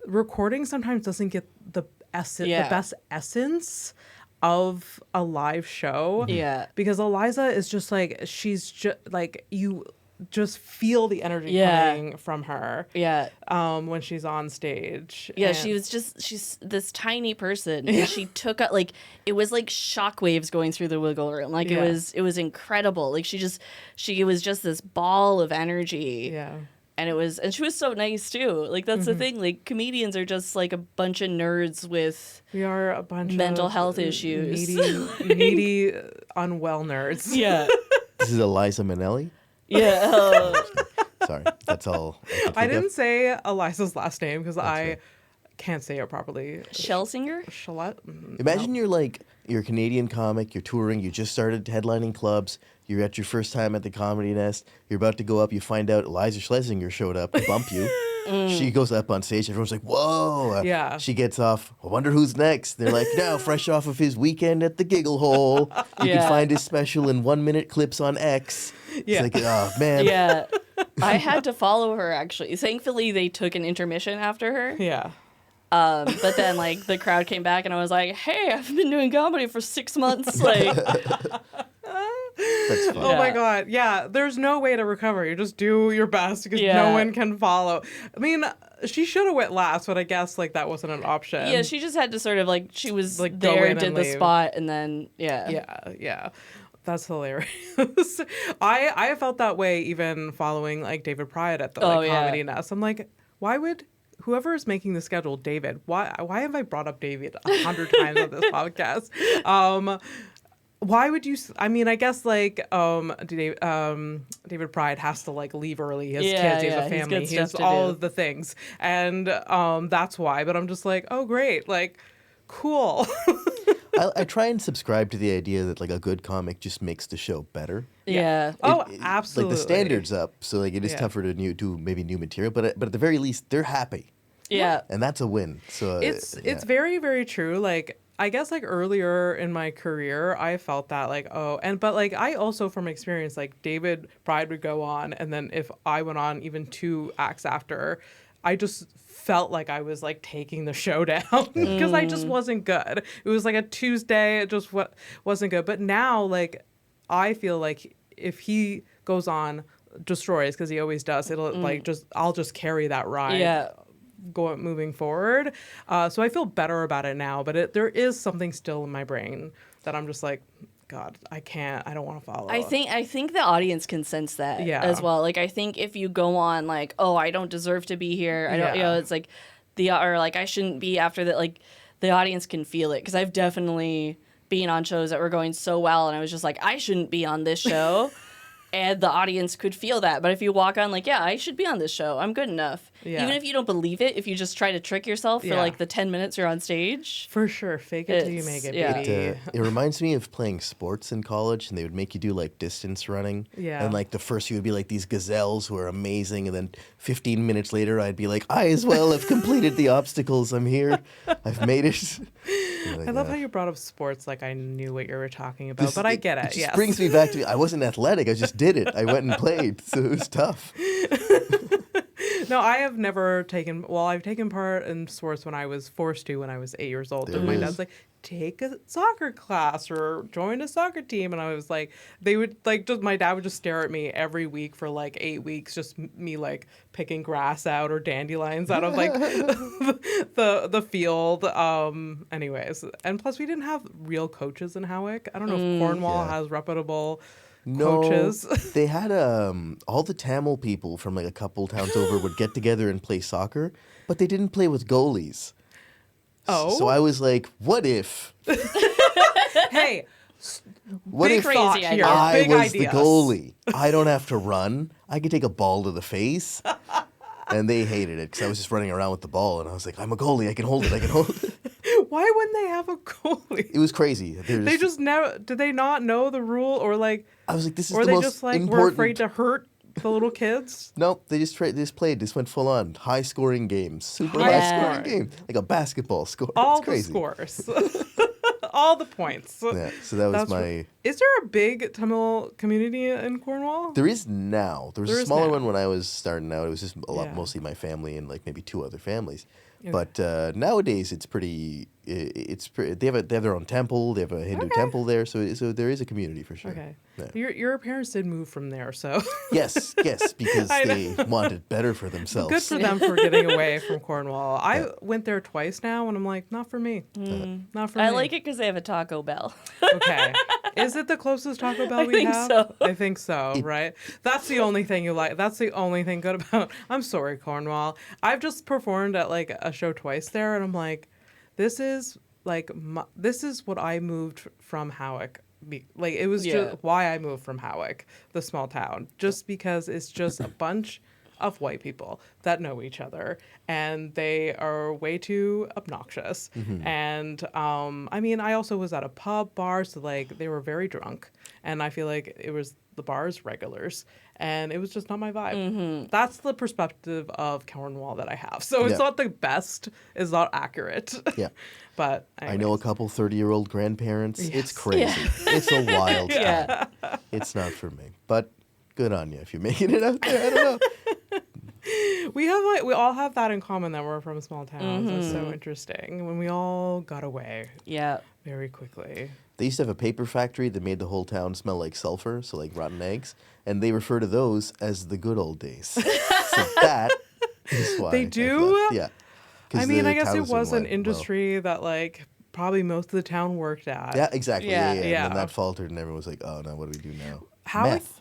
recording sometimes doesn't get the the best essence of a live show. Yeah. Because Eliza is just like she's just like you just feel the energy Yeah. coming from her. Yeah. When she's on stage. Yeah, And- she's this tiny person, and she took out like it was like shockwaves going through the Wiggle Room. Like Yeah. it was incredible. Like she was just this ball of energy. Yeah. And she was so nice too. Like that's the thing. Like comedians are just like a bunch of nerds with We are a bunch mental of health issues. needy, unwell nerds. Yeah. This is Eliza Minnelli? Yeah. Sorry, that's all. I could think didn't of. say Eliza's last name because I right. can't say it properly. Schlesinger? Shalette? Imagine you're a Canadian comic, you're touring, you just started headlining clubs, you're at your first time at the Comedy Nest, you're about to go up, you find out Eliza Schlesinger showed up to bump you. She goes up on stage, everyone's like, whoa. Yeah. She gets off, I wonder who's next. They're like, now, fresh off of his weekend at the Giggle Hole, you Yeah. can find his special in 1 minute clips on X. Yeah. It's like, oh, man. Yeah. I had to follow her actually. Thankfully they took an intermission after her. Yeah. But then like the crowd came back and I was like, hey, I've been doing comedy for 6 months. Like That's fun. Oh my Yeah. God. Yeah. There's no way to recover. You just do your best because Yeah. no one can follow. I mean, she should have went last, but I guess like that wasn't an option. yeah, she just had to sort of like she was Like, go there, in and did the leave. spot, and then Yeah. That's hilarious. I felt that way even following like David Pride at the Oh, like, yeah. Comedy Nest. I'm like, why would whoever is making the schedule, David, why have I brought up David 100 times on this podcast? Why would you? I mean, I guess like David Pride has to like leave early. His Yeah, kids, he has yeah, a he's family, got he has stuff to all do. of the things, and that's why. But I'm just like, oh great, like cool. I try and subscribe to the idea that like a good comic just makes the show better. yeah. Oh, Like absolutely. the standard's up, so like it is Yeah. tougher to do maybe new material, but at the very least they're happy, Yeah. and that's a win. So It's yeah. very, very true. Like I guess like earlier in my career I felt that like but like I also from experience like David Pride would go on, and then if I went on even 2 acts after, I just felt like I was like taking the show down because I just wasn't good. It was like a Tuesday, it just wasn't good. But now like I feel like if he goes on, destroys, because he always does, it'll like I'll just carry that ride. Yeah. Moving forward, so I feel better about it now. But there is something still in my brain that I'm just like, God, I don't want to follow. I think the audience can sense that Yeah. as well. Like I think if you go on like, oh, I don't deserve to be here. I don't, Yeah. it's like or like I shouldn't be after that. Like the audience can feel it. Because I've definitely been on shows that were going so well, and I was just like, I shouldn't be on this show. And the audience could feel that. But if you walk on like, yeah, I should be on this show. I'm good enough. Yeah. Even if you don't believe it, if you just try to trick yourself for like the 10 minutes you're on stage. For sure. Fake it till you make it, yeah. baby. It reminds me of playing sports in college, and they would make you do like distance running. Yeah. And like the first you would be like these gazelles who are amazing, and then 15 minutes later I'd be like, I as well have completed the obstacles. I'm here. I've made it. Like, I love how you brought up sports like I knew what you were talking about, but I get it. It just Yes. brings me back to I wasn't athletic. I just did it. I went and played, so it was tough. No, I have never taken. Well, I've taken part in sports when I was forced to when I was 8 years old. There And my it dad's is. like, take a soccer class or join a soccer team. And I was like, they would like just my dad would just stare at me every week for like 8 weeks, just me like picking grass out or dandelions out of like the field. Anyways, and plus we didn't have real coaches in Howick. I don't know if Cornwall Yeah. has reputable No, coaches. they had all the Tamil people from like a couple towns over would get together and play soccer, but they didn't play with goalies. Oh. So I was like, what if Hey, what big if crazy thought idea. here. I Big was ideas. the goalie? I don't have to run. I could take a ball to the face. And they hated it because I was just running around with the ball, and I was like, I'm a goalie. I can hold it. I can hold it. Why wouldn't they have a goalie? It was crazy. They just never. Did they not know the rule, or like, I was like, this is or the they most just like important. were afraid to hurt the little kids? Nope, they just played. Just went full on high scoring games, super High high scoring scoring. game, like a basketball score. All it's the crazy. scores, all the points. Yeah, so that was That's my. Is there a big Tamil community in Cornwall? There is now. There was There a is smaller now. one when I was starting out. It was just a lot, Yeah. mostly my family and like maybe 2 other families. Okay. But nowadays it's pretty. They have their own temple. They have a Hindu temple there, so there is a community for sure. Okay. Yeah. Your parents did move from there, so Yes, because I they wanted better for themselves. good for them for getting away from Cornwall. I went there twice now, and I'm like, not for me. Not for me. I like it because they have a Taco Bell. Okay. Is it the closest Taco Bell we think have? so. I think so, right? That's the only thing you like. That's the only thing good about. I'm sorry, Cornwall. I've just performed at like a show twice there, and I'm like, this is like this is what I moved from Howick. Like it was Yeah. just why I moved from Howick, the small town, just because it's just a bunch of white people that know each other, and they are way too obnoxious. And I mean, I also was at a pub bar, so like they were very drunk, and I feel like it was the bar's regulars, and it was just not my vibe. That's the perspective of Cornwall that I have. So it's Yeah. not the best, it's not accurate. Yeah. But I know a couple 30-year-old grandparents. It's Yes. crazy. It's a wild time. Yeah. It's not for me. But good on you if you're making it out there. I don't know. we all have that in common that we're from small towns. That's so interesting. When we all got away Yeah. very quickly. They used to have a paper factory that made the whole town smell like sulfur, so like rotten eggs, and they refer to those as the good old days. So that is why They I do? left. Yeah. 'Cause I mean, the I guess town it in was an Well. industry that like probably most of the town worked at. Yeah, exactly. Yeah. Yeah. Yeah. And then that faltered, and everyone was like, "Oh no, what do we do now?" Howick, Meth.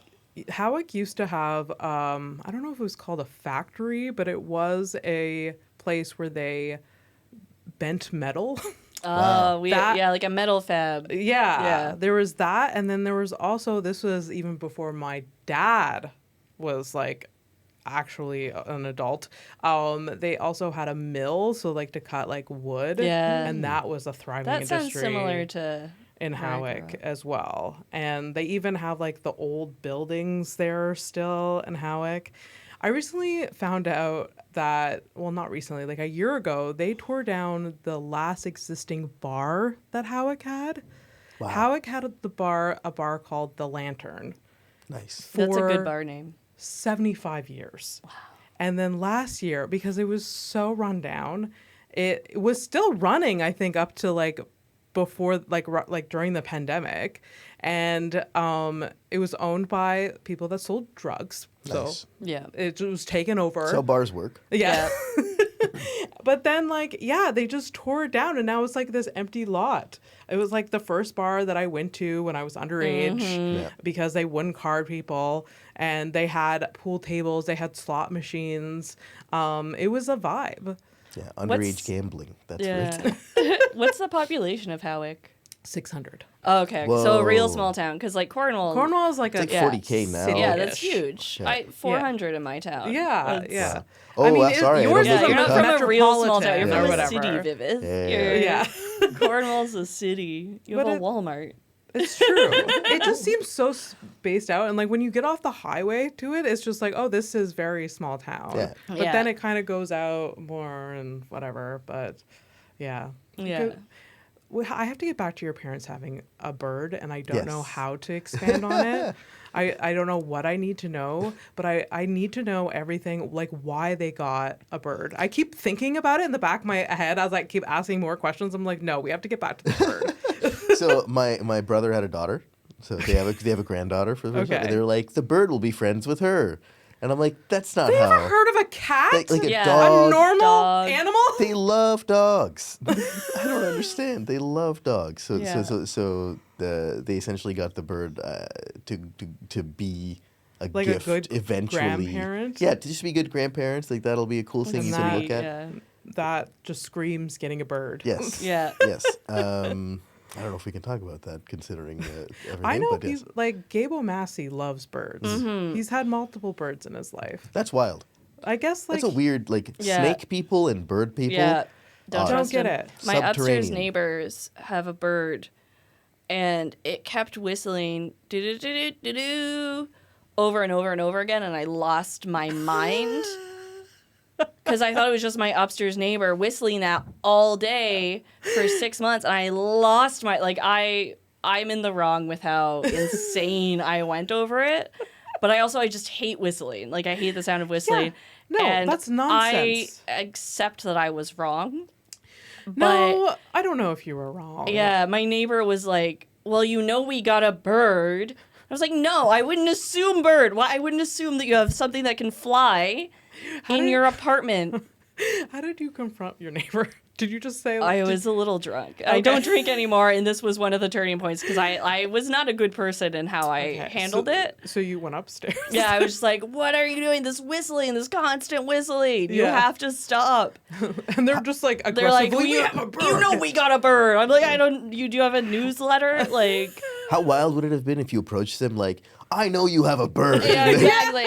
Howick used to have I don't know if it was called a factory, but it was a place where they bent metal. Oh, That- yeah, like a metal fab. Yeah, Yeah. there was that, and then there was also, this was even before my dad was like actually an adult. They also had a mill, so like to cut like wood. Yeah. And that was a thriving That industry. sounds similar to in where I grew Howick up. as well. And they even have like the old buildings there still in Howick. I recently found out that, well, not recently, like a year ago, they tore down the last existing bar that Howick had. Wow. Howick had a bar called The Lantern Nice. for That's a good bar name. 75 years. Wow. And then last year, because it was so run down, it was still running, I think, up to like before, like during the pandemic. And it was owned by people that sold drugs. Nice. So Yeah. it was taken over. That's how bars work. Yeah. But then, like, yeah, they just tore it down, and now it's like this empty lot. It was like the first bar that I went to when I was underage Yeah. because they wouldn't card people, and they had pool tables, they had slot machines. It was a vibe. Yeah, underage gambling. That's Yeah. right. What's the population of Howick? 600. Oh, okay, so a real Whoa. small town, because like Cornwall. Cornwall is like It's a like 40K now. Yeah, that's city-ish. huge. Yeah. 400 in my town. Yeah, That's- yeah. Oh, I mean, sorry, I yours don't is Yeah, make a you're the not cut. from a real small town. You're metropolitan from or a whatever. city, Viveth. Yeah. You're- Cornwall's a city. You have But a it- Walmart. It's true. It just seems so spaced out, and like when you get off the highway to it, it's just like, oh, this is very small town. Yeah. But Yeah. then it kind of goes out more and whatever. But yeah. Yeah. I have to get back to your parents having a bird, and I don't know Yes. how to expand on it. I don't know what I need to know, but I need to know everything, like why they got a bird. I keep thinking about it in the back of my head as I keep asking more questions. I'm like, no, we have to get back to the bird. So my brother had a daughter. So they have a granddaughter for the first time. Okay. And they're like, the bird will be friends with her. And I'm like, that's not Have you how. ever heard of a cat? Like a Yeah. a dog. normal Dog. animal? They love dogs. I don't understand. They love dogs. So Yeah. they essentially got the bird to be a Like a gift good eventually. grandparent? Yeah, to just be good grandparents. Like that'll be a cool thing you can that- look at. Yeah. That just screams getting a bird. Yes. Yeah. Yes. I don't know if we can talk about that considering everything. I know but yes. people like Gabe O'Massey loves birds. Mm-hmm. He's had multiple birds in his life. That's wild. I guess like That's a weird Yeah. snake people and bird people. Yeah. Don't Odd. trust Don't get him. it. My upstairs Subterranean. neighbors have a bird, and it kept whistling do-do-do-do-do-do over and over and over again, and I lost my mind because I thought it was just my upstairs neighbor whistling that all day for 6 months, and I lost my I'm in the wrong with how insane I went over it. But I just hate whistling. Like I hate the sound of whistling. No, and that's nonsense. I accept that I was wrong. No, I don't know if you were wrong. Yeah, my neighbor was like, well, we got a bird. I was like, no, I wouldn't assume bird. Why? I wouldn't assume that you have something that can fly in your apartment. How did you confront your neighbor? Did you just say I was a little drunk. I don't drink anymore, and this was one of the turning points because I was not a good person in how I handled it. So you went upstairs. Yeah, I was just like, what are you doing? This whistling, this constant whistling. You Yeah. have to stop. And they're just like They're like, aggressively, well, we have a bird. you know we got a bird. I'm like, do you have a newsletter? Like, How wild would it have been if you approached them like, I know you have a bird. yeah, exactly.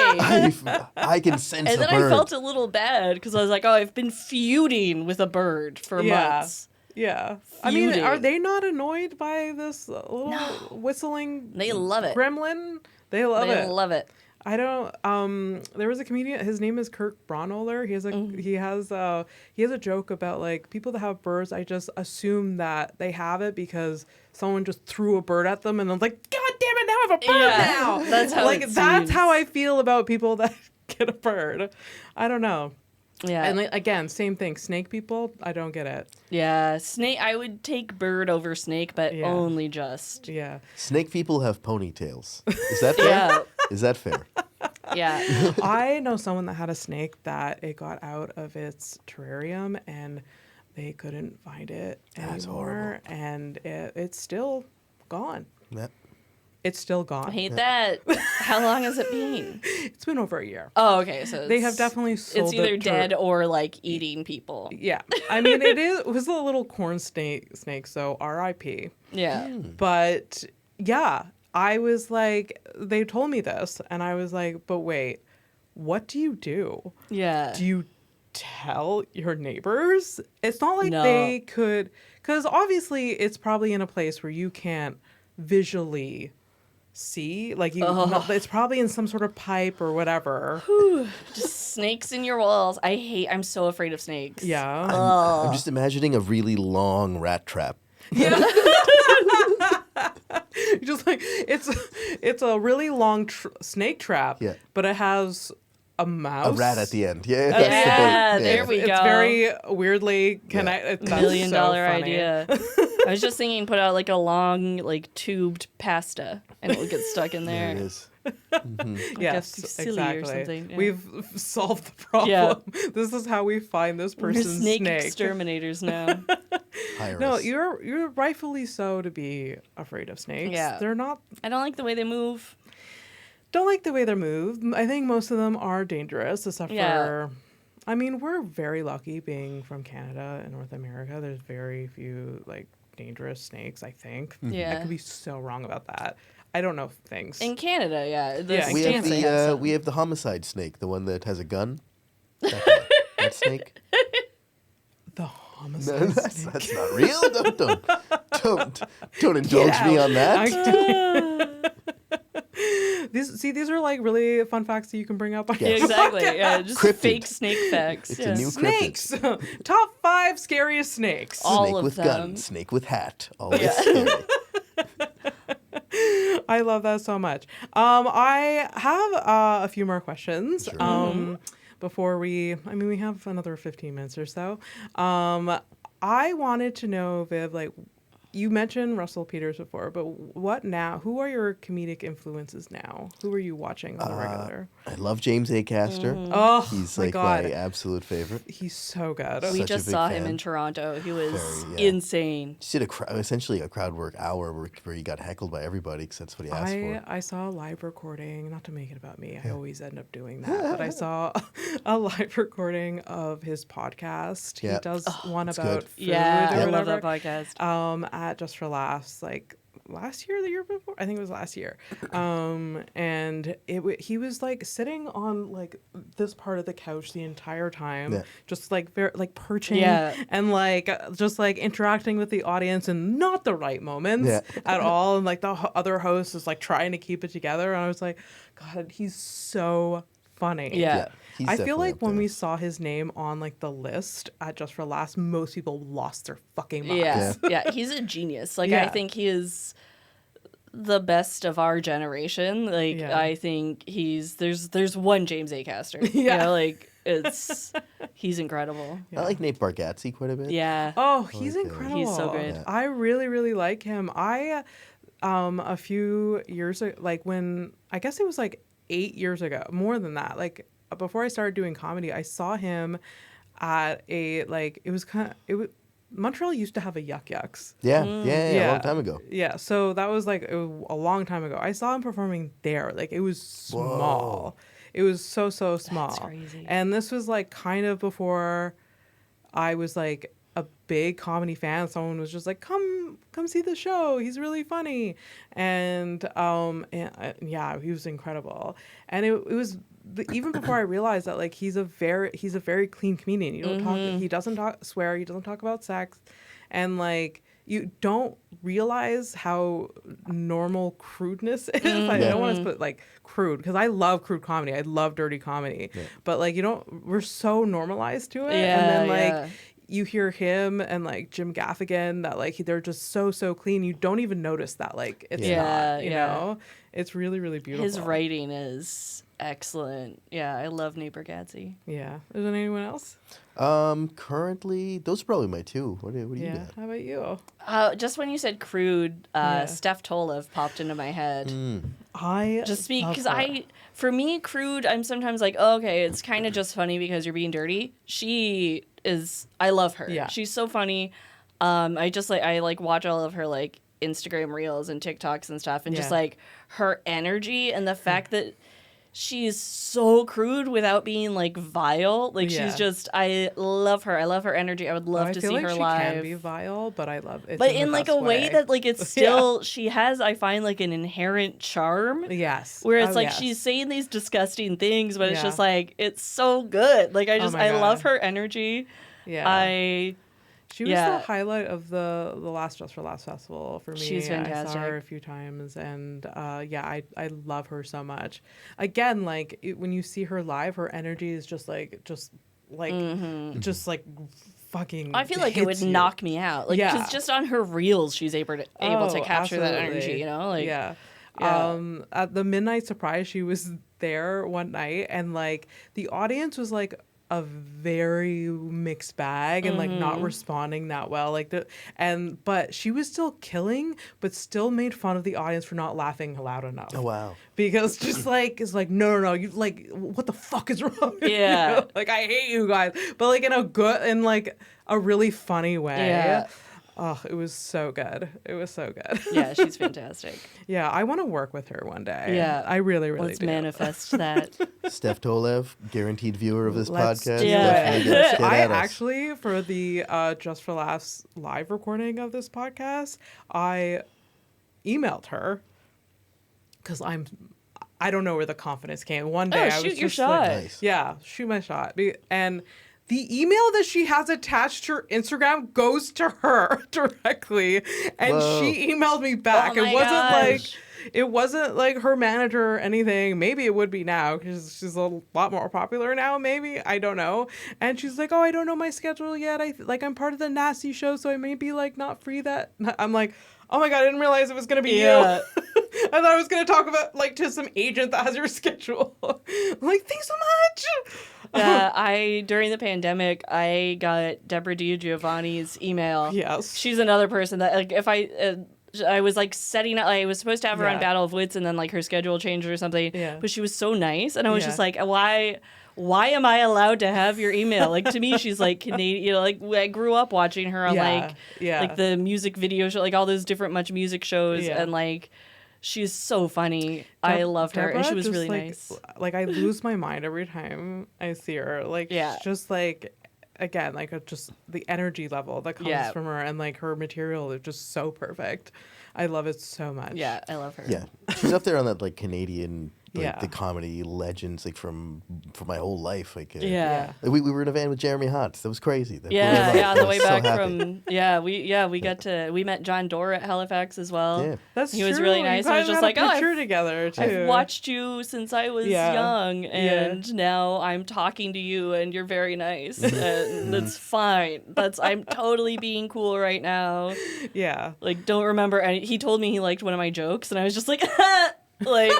I can sense And a then bird. I felt a little bad because I was like, oh, I've been feuding with a bird for months. Yeah. I mean, are Feuding. they not annoyed by this little No. whistling They love it. gremlin? They love They it. love it. I don't. There was a comedian. His name is Kurt Braunohler. He has a joke about like people that have birds. I just assume that they have it because someone just threw a bird at them, and I'm like, God damn it! Now I have a bird Yeah, now. that's how like it that's seems. how I feel about people that get a bird. I don't know. Yeah. And like, again, same thing. Snake people. I don't get it. Yeah. Snake. I would take bird over snake, but Yeah. only just. Yeah. Snake people have ponytails. Is that fair? Yeah. Is that fair? Yeah. I know someone that had a snake that it got out of its terrarium and they couldn't find it That's anymore, and it's still gone. Yeah. It's still I gone. hate that. How long has it been? It's been over a year. Oh, okay. So They have it's- definitely sold It's either it to- dead or like eating people. Yeah, I mean it was a little corn snake, so R.I.P. Yeah. But yeah, I was like, they told me this, and I was like, but wait, what do you do? Yeah. Do you tell your neighbors? It's not like No. they could, because obviously it's probably in a place where you can't visually see, like it's probably in some sort of pipe or whatever. Just snakes in your walls. I'm so afraid of snakes. Yeah. I'm just imagining a really long rat trap. Just like it's a really long snake trap, Yeah. but it has a mouse. A rat at the end. Yeah. That's Yeah, the there we It's go. very weirdly connected. That's $1 million so funny. idea. I was just thinking, put out like a long, like tubed pasta, and it would get stuck in There there. it is. Yes, fusilli or exactly. something, yeah. We've solved the problem. Yeah. This is how we find this We're person's snake snake. exterminators now. Hire No, us. you're rightfully so to be afraid of snakes. Yeah. They're not. I don't like the way they move. Don't like the way they move. I think most of them are dangerous, except Yeah. for I mean, we're very lucky being from Canada and North America. There's very few like dangerous snakes, I think. Yeah. I could be so wrong about that. I don't know things. In Canada, yeah. Yeah, We have snakes have some. we have the homicide snake, the one that has a gun. That snake. The No, homicide snake. that's not real. Don't indulge me on that. These are like really fun facts that you can bring up on Yeah. your Exactly. podcast. Yeah, just Cryptid. fake snake facts. It's yeah. a new Snakes. Top 5 scariest snakes. All Snake of with them. gun, snake with hat. Always scary. I love that so much. I have a few more questions. Sure. Before we have another 15 minutes or so. I wanted to know, Viv, like, you mentioned Russell Peters before, but what now? Who are your comedic influences now? Who are you watching on the regular? I love James A. Castor. Oh, He's my like God. my absolute favorite. He's so good. We Such a just big saw him fan. in Toronto. He was Very, yeah. insane. Just did essentially a crowd work hour where he got heckled by everybody because that's what he asked for. I saw a live recording, not to make it about me, I always end up doing that, but I saw a live recording of his podcast. Yeah. He does one it's about good. food Yeah, or I love whatever. that podcast. At Just for Laughs, like last year, the year before, I think it was last year. And he was like sitting on like this part of the couch the entire time, Yeah. just like very like perching Yeah. and like just like interacting with the audience in not the right moments Yeah. at all. And like the other host is like trying to keep it together, and I was like, God, he's so funny. Yeah. He's I feel definitely like up when there. we saw his name on like the list at Just for Laughs, most people lost their fucking minds. Yeah. Yeah, he's a genius. Like, Yeah. I think he is the best of our generation. Like, Yeah. I think there's one James A. Castor. Yeah. You know, like, he's incredible. I like Nate Bargatze quite a bit. Yeah. Oh, he's like him. incredible. He's so good. Yeah. I really, really like him. A few years ago, like when, I guess it was like 8 years ago, more than that, like before I started doing comedy, I saw him at Montreal used to have a Yuck Yucks. Yeah, a long time ago. Yeah, so that was like a long time ago. I saw him performing there. Like it was small. Whoa. It was so small. That's crazy. And this was like kind of before I was like a big comedy fan. Someone was just like, come see the show. He's really funny. And yeah, he was incredible. And it was even before I realized that like he's a very clean comedian. You don't talk. He doesn't swear. He doesn't talk about sex, and like you don't realize how normal crudeness is. I don't want to put like crude because I love crude comedy. I love dirty comedy, but like we're so normalized to it, and then like. You hear him and like Jim Gaffigan that like they're just so clean. You don't even notice that like it's not. You know, it's really really beautiful. His writing is excellent. Yeah, I love Nate Bargatze. Yeah. Is there anyone else? Currently, those are probably my two. What do you Yeah. got? How about you? Just when you said crude, Steph Tolev popped into my head. I Just love because her. for me, crude, I'm sometimes like, oh, okay, it's kind of just funny because you're being dirty. I love her. Yeah. She's so funny. I watch all of her like Instagram reels and TikToks and stuff, and just Yeah. like her energy and the fact that she's so crude without being like vile. Like Yeah. she's just, I love her. I love her energy. I would love I to feel see like her she live. can be vile, but I love it. But in like a way that like it's still she has, I find, like an inherent charm. Yes. Where it's Oh, like yes. she's saying these disgusting things, but it's Yeah. just like it's so good. Like I my love God. her energy. Yeah. She was yeah. the highlight of the last Just for Laughs festival for me. She's I saw fantastic. her a few times, and I love her so much. Again, like when you see her live, her energy is just like fucking. I feel like it would hits you. knock me out. Like Yeah. because just on her reels, she's able to capture that energy. Absolutely. You know, like yeah. Yeah. At the Midnight Surprise, she was there one night, and like the audience was like a very mixed bag and like not responding that well, but she was still killing, but still made fun of the audience for not laughing loud enough. Oh wow. Because just like it's like no, you like what the fuck is wrong with Yeah. you? Like I hate you guys, but like in a good, in like a really funny way. Yeah. Oh, it was so good. It was so good. Yeah, she's fantastic. Yeah, I want to work with her one day. Yeah. I really, really Let's do. manifest that. Steph Tolev, guaranteed viewer of this Let's podcast. do Yeah. it. Get I at us. actually, for the Just for Laughs live recording of this podcast, I emailed her because I don't know where the confidence came. One day I was shoot your just shot. like, Nice. yeah, shoot my shot. And the email that she has attached to her Instagram goes to her directly, and Whoa. she emailed me back. Oh my gosh. It wasn't like her manager or anything. Maybe it would be now because she's a lot more popular now. Maybe, I don't know. And she's like, "Oh, I don't know my schedule yet. I'm part of the Nasty show, so I may be like not free that." I'm like, "Oh my god, I didn't realize it was gonna be Yeah. you." I thought I was gonna talk about like to some agent that has your schedule. I'm like, "Thanks so much." During the pandemic, I got Deborah DiGiovanni's email. Yes. She's another person that, like, if I was like setting up, I was supposed to have her on Yeah. Battle of Wits, and then like her schedule changed or something. Yeah. But she was so nice, and I was Yeah. just like, why am I allowed to have your email? Like, to me, she's like Canadian. You know, like I grew up watching her on like the music video show, like all those different Much Music shows, Yeah. and like she's so funny. I loved her, and Deborah she was just, really like, nice. Like I lose my mind every time I see her. Like Yeah. it's just like again, like just the energy level that comes Yeah. from her, and like her material is just so perfect. I love it so much. Yeah, I love her. Yeah, she's up there on that like Canadian, like Yeah. the comedy legends, like from my whole life. Like Yeah. like, we were in a van with Jeremy Hotz. That was crazy. That blew Yeah, my mind. yeah, on I the was way so back happy. from we met John Doerr at Halifax as well. Yeah. That's He was true. really You nice. I was guys just had like, a oh, picture together too. I've watched you since I was Yeah. young, Yeah. and now I'm talking to you, and you're very nice, and that's fine. I'm totally being cool right now. Yeah. Like, don't remember any. He told me he liked one of my jokes, and I was just like, like,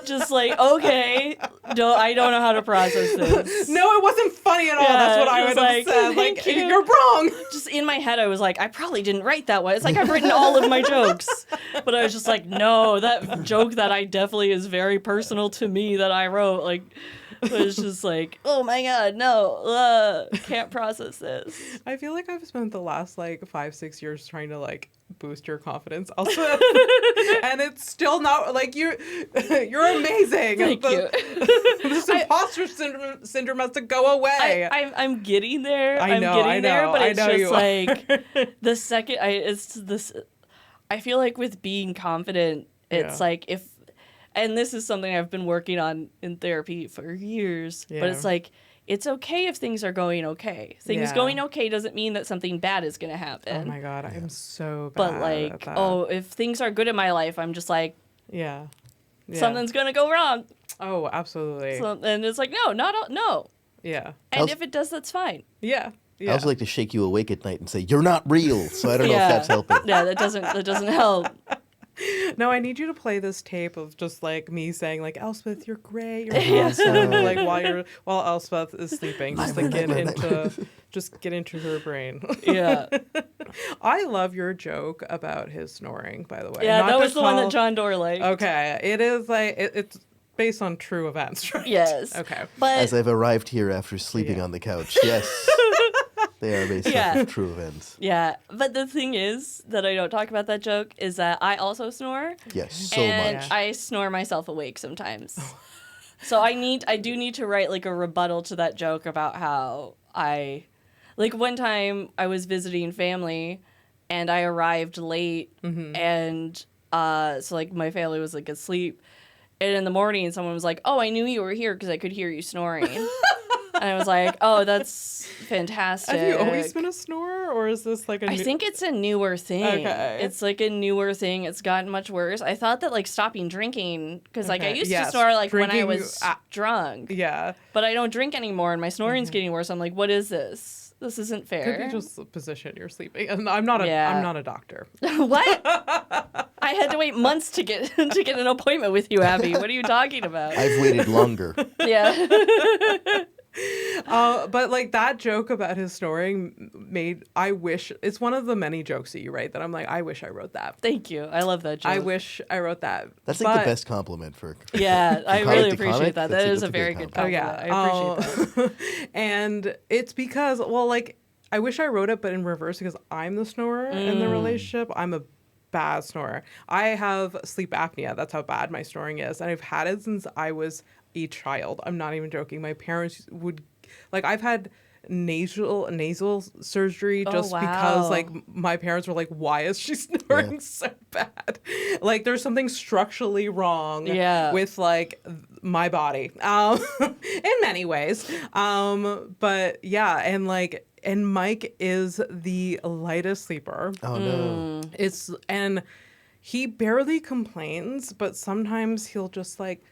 just like, okay, I don't know how to process this. No, it wasn't funny at all. Yeah, That's what I it would was have like, said. Like thank you. you're wrong. Just in my head, I was like, I probably didn't write that one. It's like I've written all of my jokes. But I was just like, no, that joke that I definitely is very personal to me that I wrote. Like, it was just like, oh my God, no, can't process this. I feel like I've spent the last like 5-6 years trying to like boost your confidence also. And it's still not like you're amazing. Thank you. This imposter syndrome has to go away. I'm getting there. I know, I'm getting there, but I it's know just you like the second it's this. I feel like with being confident, it's Yeah. like and this is something I've been working on in therapy for years, but Yeah. it's like it's okay if things are going okay. Things Yeah. going okay doesn't mean that something bad is going to Oh happen. my god, I'm so bad But at like, that. if things are good in my life, I'm just like yeah. something's going to go wrong. Oh, absolutely. And it's like no. Yeah. And How's- if it does, that's fine. Yeah. I also like to shake you awake at night and say you're not real. So I don't know Yeah. if that's helping. Yeah, that doesn't help. No, I need you to play this tape of just like me saying like Elspeth, you're great, you're awesome. Like while Elspeth is sleeping, just to get into her brain. Yeah. I love your joke about his snoring, by the way. Yeah, Not that to was the one that call- John Doerr liked. Okay, it is like it's based on true events, right? Yes. Okay. But As I've arrived here after sleeping Yeah. on the couch. Yes. They are based Yeah. off of true events. yeah, but the thing is that I don't talk about that joke is that I also snore. Yes, so and much. I snore myself awake sometimes. So I do need to write like a rebuttal to that joke about how like one time I was visiting family and I arrived late and so like my family was like asleep, and in the morning someone was like, "Oh, I knew you were here because I could hear you snoring." And I was like, "Oh, that's fantastic." Have you always been a snorer, or is this like a I new... think it's a newer thing. Okay. It's like a newer thing. It's gotten much worse. I thought that like stopping drinking, because like I Okay. used Yes, to snore like when I drinking, was drunk, Yeah. but I don't drink anymore and my snoring's getting worse. I'm like, what is this? This isn't Could fair. be just the position you're sleeping. And I'm not a doctor. What? I had to wait months to get an appointment with you, Abby. What are you talking about? I've waited longer. Yeah. But like that joke about his snoring I wish it's one of the many jokes that you write that I'm like, I wish I wrote that. Thank you. I love that joke. I wish I wrote that. That's like But- the best compliment for Yeah, I comic really to appreciate comic, that. that's That a- is that's a a very good good Oh compliment. yeah, I appreciate that. And it's because, well, like I wish I wrote it, but in reverse because I'm the snorer in the relationship. I'm a bad snorer. I have sleep apnea. That's how bad my snoring is. And I've had it since I was a child. I'm not even joking. My parents would, like, I've had nasal surgery just because, like, my parents were like, why is she snoring so bad? Like, there's something structurally wrong with, like, my body in many ways. But yeah, and like, and Mike is the lightest sleeper. Oh no. And he barely complains, but sometimes he'll just like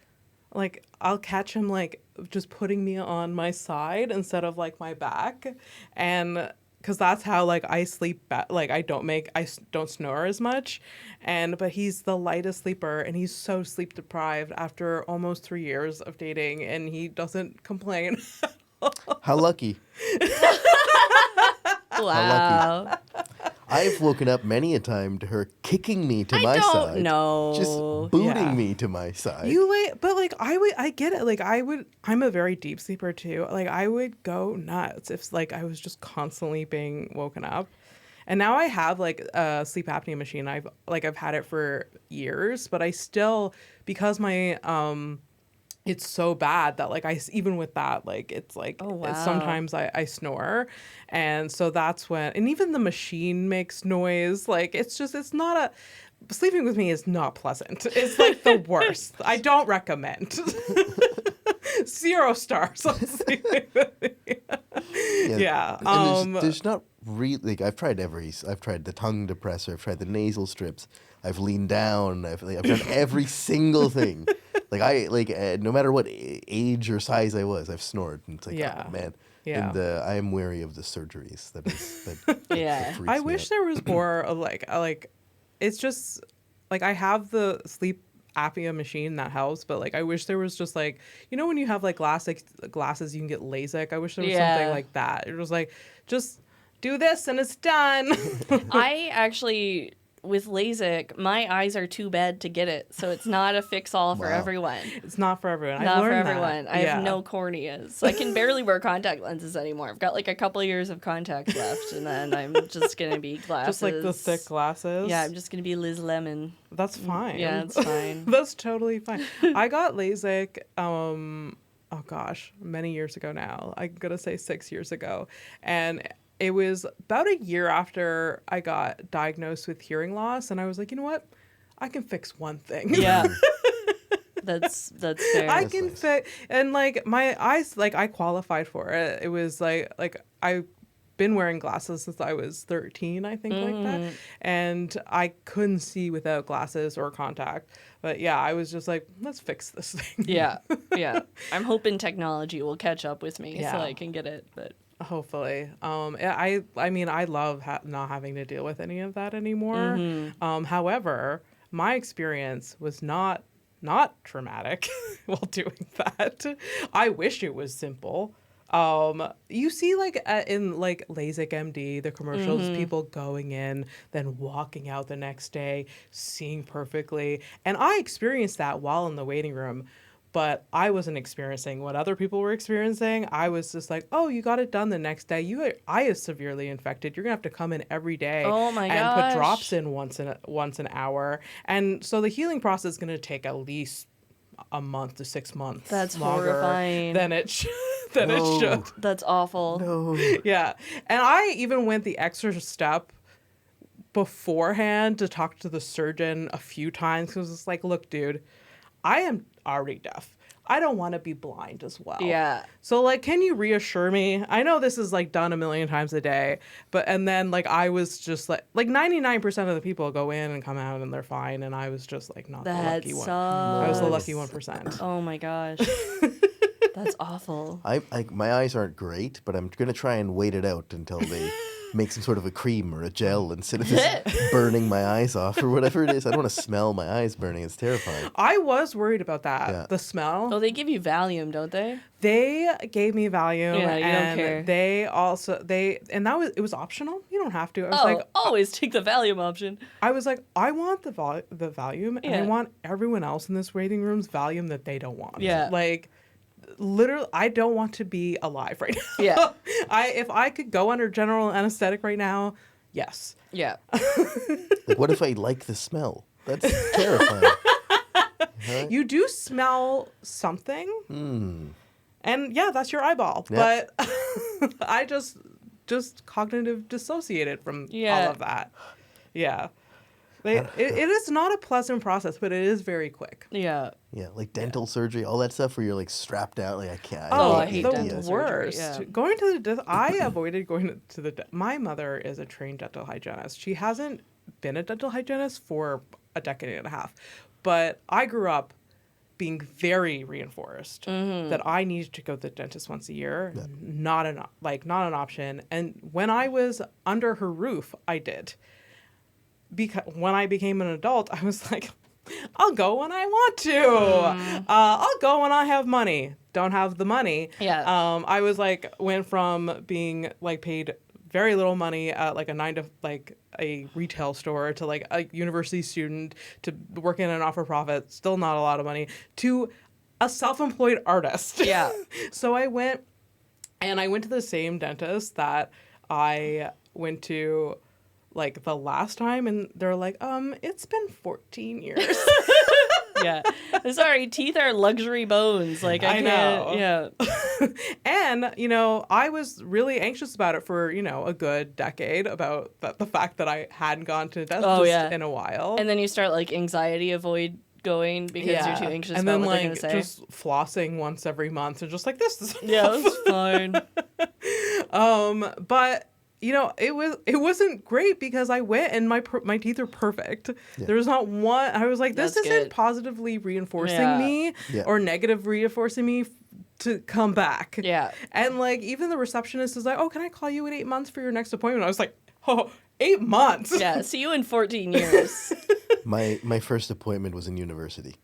I'll catch him like just putting me on my side instead of like my back, and because that's how like I sleep like I don't snore as much, but he's the lightest sleeper and he's so sleep deprived after almost 3 years of dating, and he doesn't complain. How lucky. Wow. I've woken up many a time to her kicking me to my side. I don't know. Just booting me to my side. But like I get it. Like I'm a very deep sleeper too. Like I would go nuts if like I was just constantly being woken up. And now I have like a sleep apnea machine. I've had it for years, but I still, because my it's so bad that like even with that, like it's like sometimes I snore, and so that's when, and even the machine makes noise. Like it's not sleeping with me is not pleasant. It's like the worst. I don't recommend. 0 stars on sleeping with me. Yeah. And there's not really, like, I've tried the tongue depressor, I've tried the nasal strips, I've leaned down, I've done every single thing. Like no matter what age or size I was, I've snored. And it's like, oh, man. Yeah. And I am wary of the surgeries. That freaks I me wish out. there was more of like it's just like I have the sleep apnea machine that helps, but like I wish there was just like, you know, when you have like glasses you can get LASIK. I wish there was something like that. It was like, just do this and it's done. I actually, with LASIK, my eyes are too bad to get it, so it's not a fix-all for everyone. It's not for everyone. Not for everyone. I have no corneas. I can barely wear contact lenses anymore. I've got like a couple of years of contacts left, and then I'm just gonna be glasses. Just like the thick glasses. Yeah, I'm just gonna be Liz Lemon. That's fine. Yeah, it's fine. That's totally fine. I got LASIK. Oh gosh, many years ago now. I'm gonna say 6 years ago, and it was about a year after I got diagnosed with hearing loss, and I was like, you know what? I can fix one thing. Yeah. That's fair. I can fix, and like my eyes, like I qualified for it. It was like I've been wearing glasses since I was 13, I think, like that, and I couldn't see without glasses or contact. But yeah, I was just like, let's fix this thing. Yeah. I'm hoping technology will catch up with me so I can get it, but. Hopefully. I mean, I love not having to deal with any of that anymore. However, my experience was not traumatic while doing that. I wish it was simple. You see, like in like LASIK MD, the commercials, people going in, then walking out the next day, seeing perfectly, and I experienced that while in the waiting room. But I wasn't experiencing what other people were experiencing. I was just like, oh, you got it done the next day. Your eye is severely infected. You're going to have to come in every day and put drops in once an hour. And so the healing process is going to take at least a month to 6 months. That's longer horrifying. than it should. That's awful. No. Yeah. And I even went the extra step beforehand to talk to the surgeon a few times, because it's like, look, dude, I am already deaf. I don't want to be blind as well. Yeah. So like, can you reassure me? I know this is like done a million times a day, and then like I was just like 99% of the people go in and come out and they're fine, and I was just like not the lucky one. I was the lucky 1%. Oh my gosh. That's awful. My eyes aren't great, but I'm gonna try and wait it out until they make some sort of a cream or a gel instead of just burning my eyes off or whatever it is. I don't want to smell my eyes burning. It's terrifying. I was worried about that. Yeah. The smell. Oh, they give you Valium, don't they? They gave me Valium. Yeah, you and don't care. They also it was optional. You don't have to. I was like, always take the Valium option. I was like, I want the Valium, and I want everyone else in this waiting room's Valium that they don't want. Yeah. Like, literally, I don't want to be alive right now. Yeah. If I could go under general anesthetic right now, yes. Yeah. Like, what if I like the smell? That's terrifying. Huh? You do smell something, and yeah, that's your eyeball. Yeah. But I just cognitive dissociated from Yeah. all of that. Yeah. It is not a pleasant process, but it is very quick. Yeah. Yeah, like dental surgery, all that stuff where you're like strapped out. Like I can't. Oh, I hate the dental surgery, worst. yeah. Going to the I avoided going to the my mother is a trained dental hygienist. She hasn't been a dental hygienist for a decade and a half. But I grew up being very reinforced that I needed to go to the dentist once a year. Yeah. Not an option. And when I was under her roof, I did. Because when I became an adult, I was like, I'll go when I want to. I'll go when I have money. Don't have the money. Yeah. I was like, went from being like paid very little money at like a retail store to like a university student to working in a not-for-profit, still not a lot of money, to a self-employed artist. Yeah. So I went to the same dentist that I went to like the last time, and they're like, it's been 14 years. Yeah. Sorry, teeth are luxury bones. Like I know. can't. Yeah. And, I was really anxious about it for, a good decade about the fact that I hadn't gone to a dentist in a while. And then you start like anxiety avoid going because you're too anxious and about then what they're gonna say. just flossing once every month and just like this is Yeah, that's fine. but it wasn't great because I went and my teeth are perfect. Yeah. There was not one. I was like, this That's isn't good. positively reinforcing Yeah. me Yeah. or negative reinforcing me to come back. Yeah. And like even the receptionist is like, oh, can I call you in 8 months for your next appointment? I was like, oh, 8 months. Yeah. See you in 14 years. My first appointment was in university.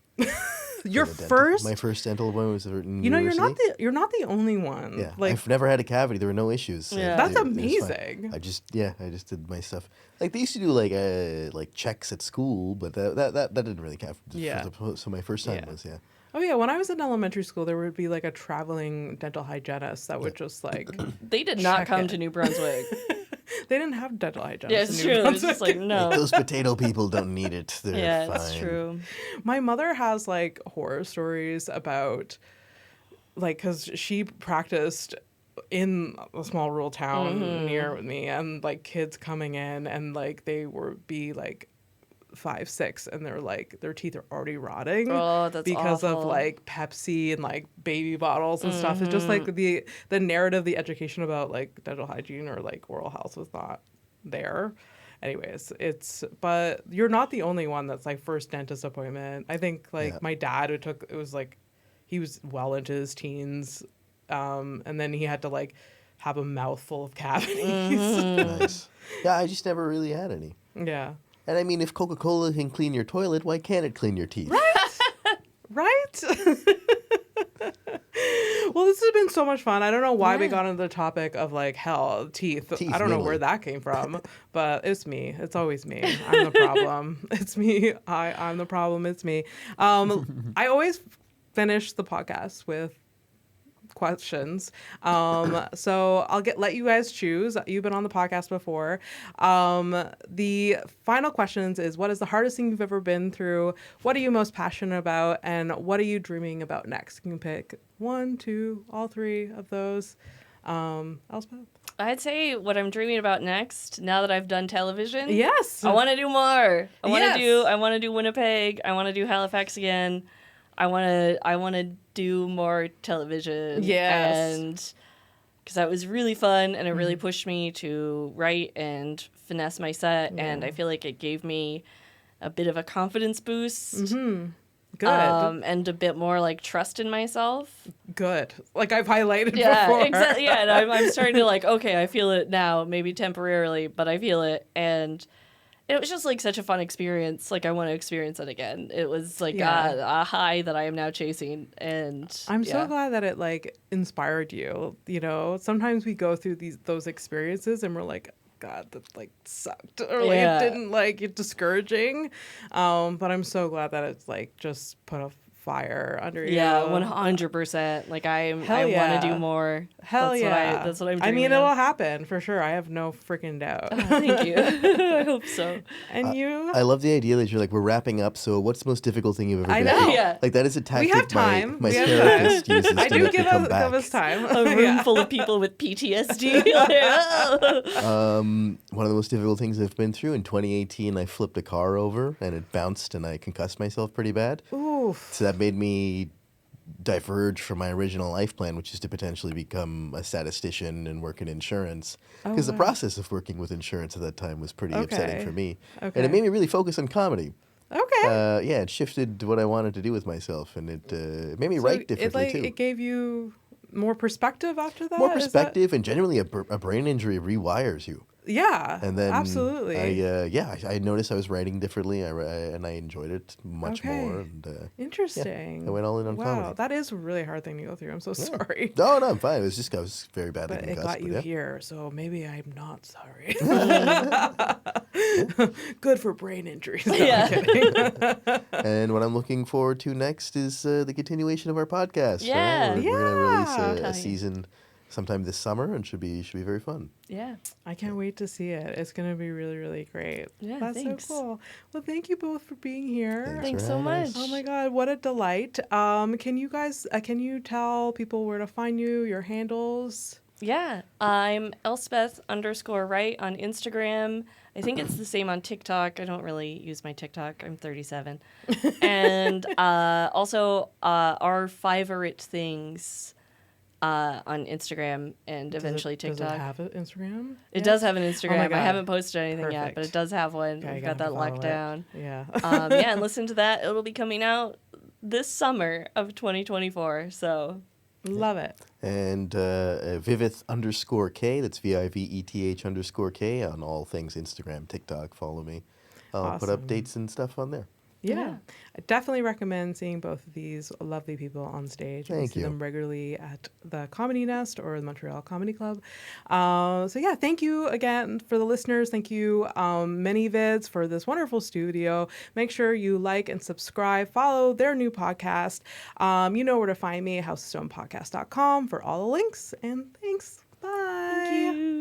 Your For the dentist. first. My first dental appointment was in You're university. not the only one. Yeah, Like I've never had a cavity. There were no issues. Yeah. that's It was fine. amazing. I just did my stuff. Like they used to do like checks at school, but that didn't really count. Yeah. So my first time Yeah. was Oh yeah, when I was in elementary school, there would be like a traveling dental hygienist that would just like They did not Check come it. to New Brunswick. they didn't have dental hygienists. Yeah, it's in New true. It's just Brunswick. like no. Like, those potato people don't need it. They're Yeah, fine. it's true. My mother has like horror stories about like because she practiced in a small rural town near me, and like kids coming in and like they would be like 5, 6, and they're like their teeth are already rotting Oh, that's because of awful. like Pepsi and like baby bottles and stuff. It's just like the narrative, the education about like dental hygiene or like oral health was not there. Anyways, but you're not the only one that's like first dentist appointment. I think like Yeah. my dad, it was like he was well into his teens, and then he had to like have a mouthful of cavities. Nice. Yeah, I just never really had any. Yeah. And I mean, if Coca-Cola can clean your toilet, why can't it clean your teeth? Right? Well, this has been so much fun. I don't know why we Yeah. got into the topic of like teeth. Teeth I don't know mainly. where that came from, but it's me. It's always me. I'm the problem. It's me. I'm the problem. It's me. I always finish the podcast with questions. So I'll let you guys choose. You've been on the podcast before. The final questions is, what is the hardest thing you've ever been through? What are you most passionate about? And what are you dreaming about next? You can pick 1, 2, all 3 of those. Elspeth? I'd say what I'm dreaming about next, now that I've done television. Yes. I want to do more. I want to Yes. I want to do Winnipeg. I want to do Halifax again. I want to do more television. Yes. And because that was really fun and it really pushed me to write and finesse my set, and I feel like it gave me a bit of a confidence boost. Good. And a bit more like trust in myself. Good. Like I've highlighted Yeah, before. exactly. Yeah, and I'm starting to like, okay, I feel it now, maybe temporarily, but I feel it. And it was just like such a fun experience. Like I want to experience it again. It was like Yeah. a high that I am now chasing. And I'm so yeah. glad that it like inspired you. Sometimes we go through those experiences and we're like, God, that like sucked, or like Yeah. it didn't like it discouraging. But I'm so glad that it's like just put a fire under you. Yeah, 100%. Like I Hell want yeah. to do more. Hell that's yeah. That's what I'm I dreaming mean, it will of. happen for sure. I have no freaking doubt. Thank you. I hope so. And you? I love the idea that you're like, we're wrapping up, so what's the most difficult thing you've ever I been know. through? Yeah. Like, that is a tactic have time. my We have therapist time. uses I to do make me give come us, back. give us time. A room Yeah. full of people with PTSD. One of the most difficult things I've been through, in 2018, I flipped a car over, and it bounced, and I concussed myself pretty bad. Oof. So that made me diverge from my original life plan, which is to potentially become a statistician and work in insurance. Because the wow. process of working with insurance at that time was pretty upsetting Okay. for me. Okay. And it made me really focus on comedy. Okay. Yeah, it shifted what I wanted to do with myself, and it made me So write differently too. It gave you more perspective after that? More Is that- perspective, and generally a brain injury rewires you. Yeah. And then absolutely. I noticed I was writing differently, and I enjoyed it much Okay. more. And Interesting. I went all in on wow, comedy. that is a really hard thing to go through. I'm so sorry. No, I'm fine. It was just I was very badly But it concussed. got you yeah. here, so maybe I'm not sorry. Good for brain injuries. No, Yeah. I'm kidding. And what I'm looking forward to next is the continuation of our podcast. Yeah. We're gonna release Yeah. a Tight. season sometime this summer, and should be very fun. Yeah. I can't wait to see it. It's going to be really, really great. Yeah, That's thanks. so cool. Well, thank you both for being here. Thanks for so having much. us. Oh my God, what a delight. Can you guys, can you tell people where to find you, your handles? Yeah, I'm Elspeth_WRIGHT on Instagram. I think it's the same on TikTok. I don't really use my TikTok. I'm 37. And also our favorite things on Instagram and eventually TikTok. Does it have an Instagram? It does have an Instagram. my I God. haven't posted anything yet, but Perfect. it does have one. Okay, We've I got that gotta follow locked it. down. Yeah. Yeah, and listen to that. It'll be coming out this summer of 2024. So Love it. And Viveth_K, that's VIVETH_K on all things Instagram, TikTok. Follow me. I'll put Awesome. updates and stuff on there. Yeah. I definitely recommend seeing both of these lovely people on stage. Thank see you. them regularly at the Comedy Nest or the Montreal Comedy Club. So yeah, thank you again for the listeners. Thank you, Many Vids, for this wonderful studio. Make sure you like and subscribe. Follow their new podcast. You know where to find me, housestonepodcast.com for all the links. And thanks. Bye. thank you.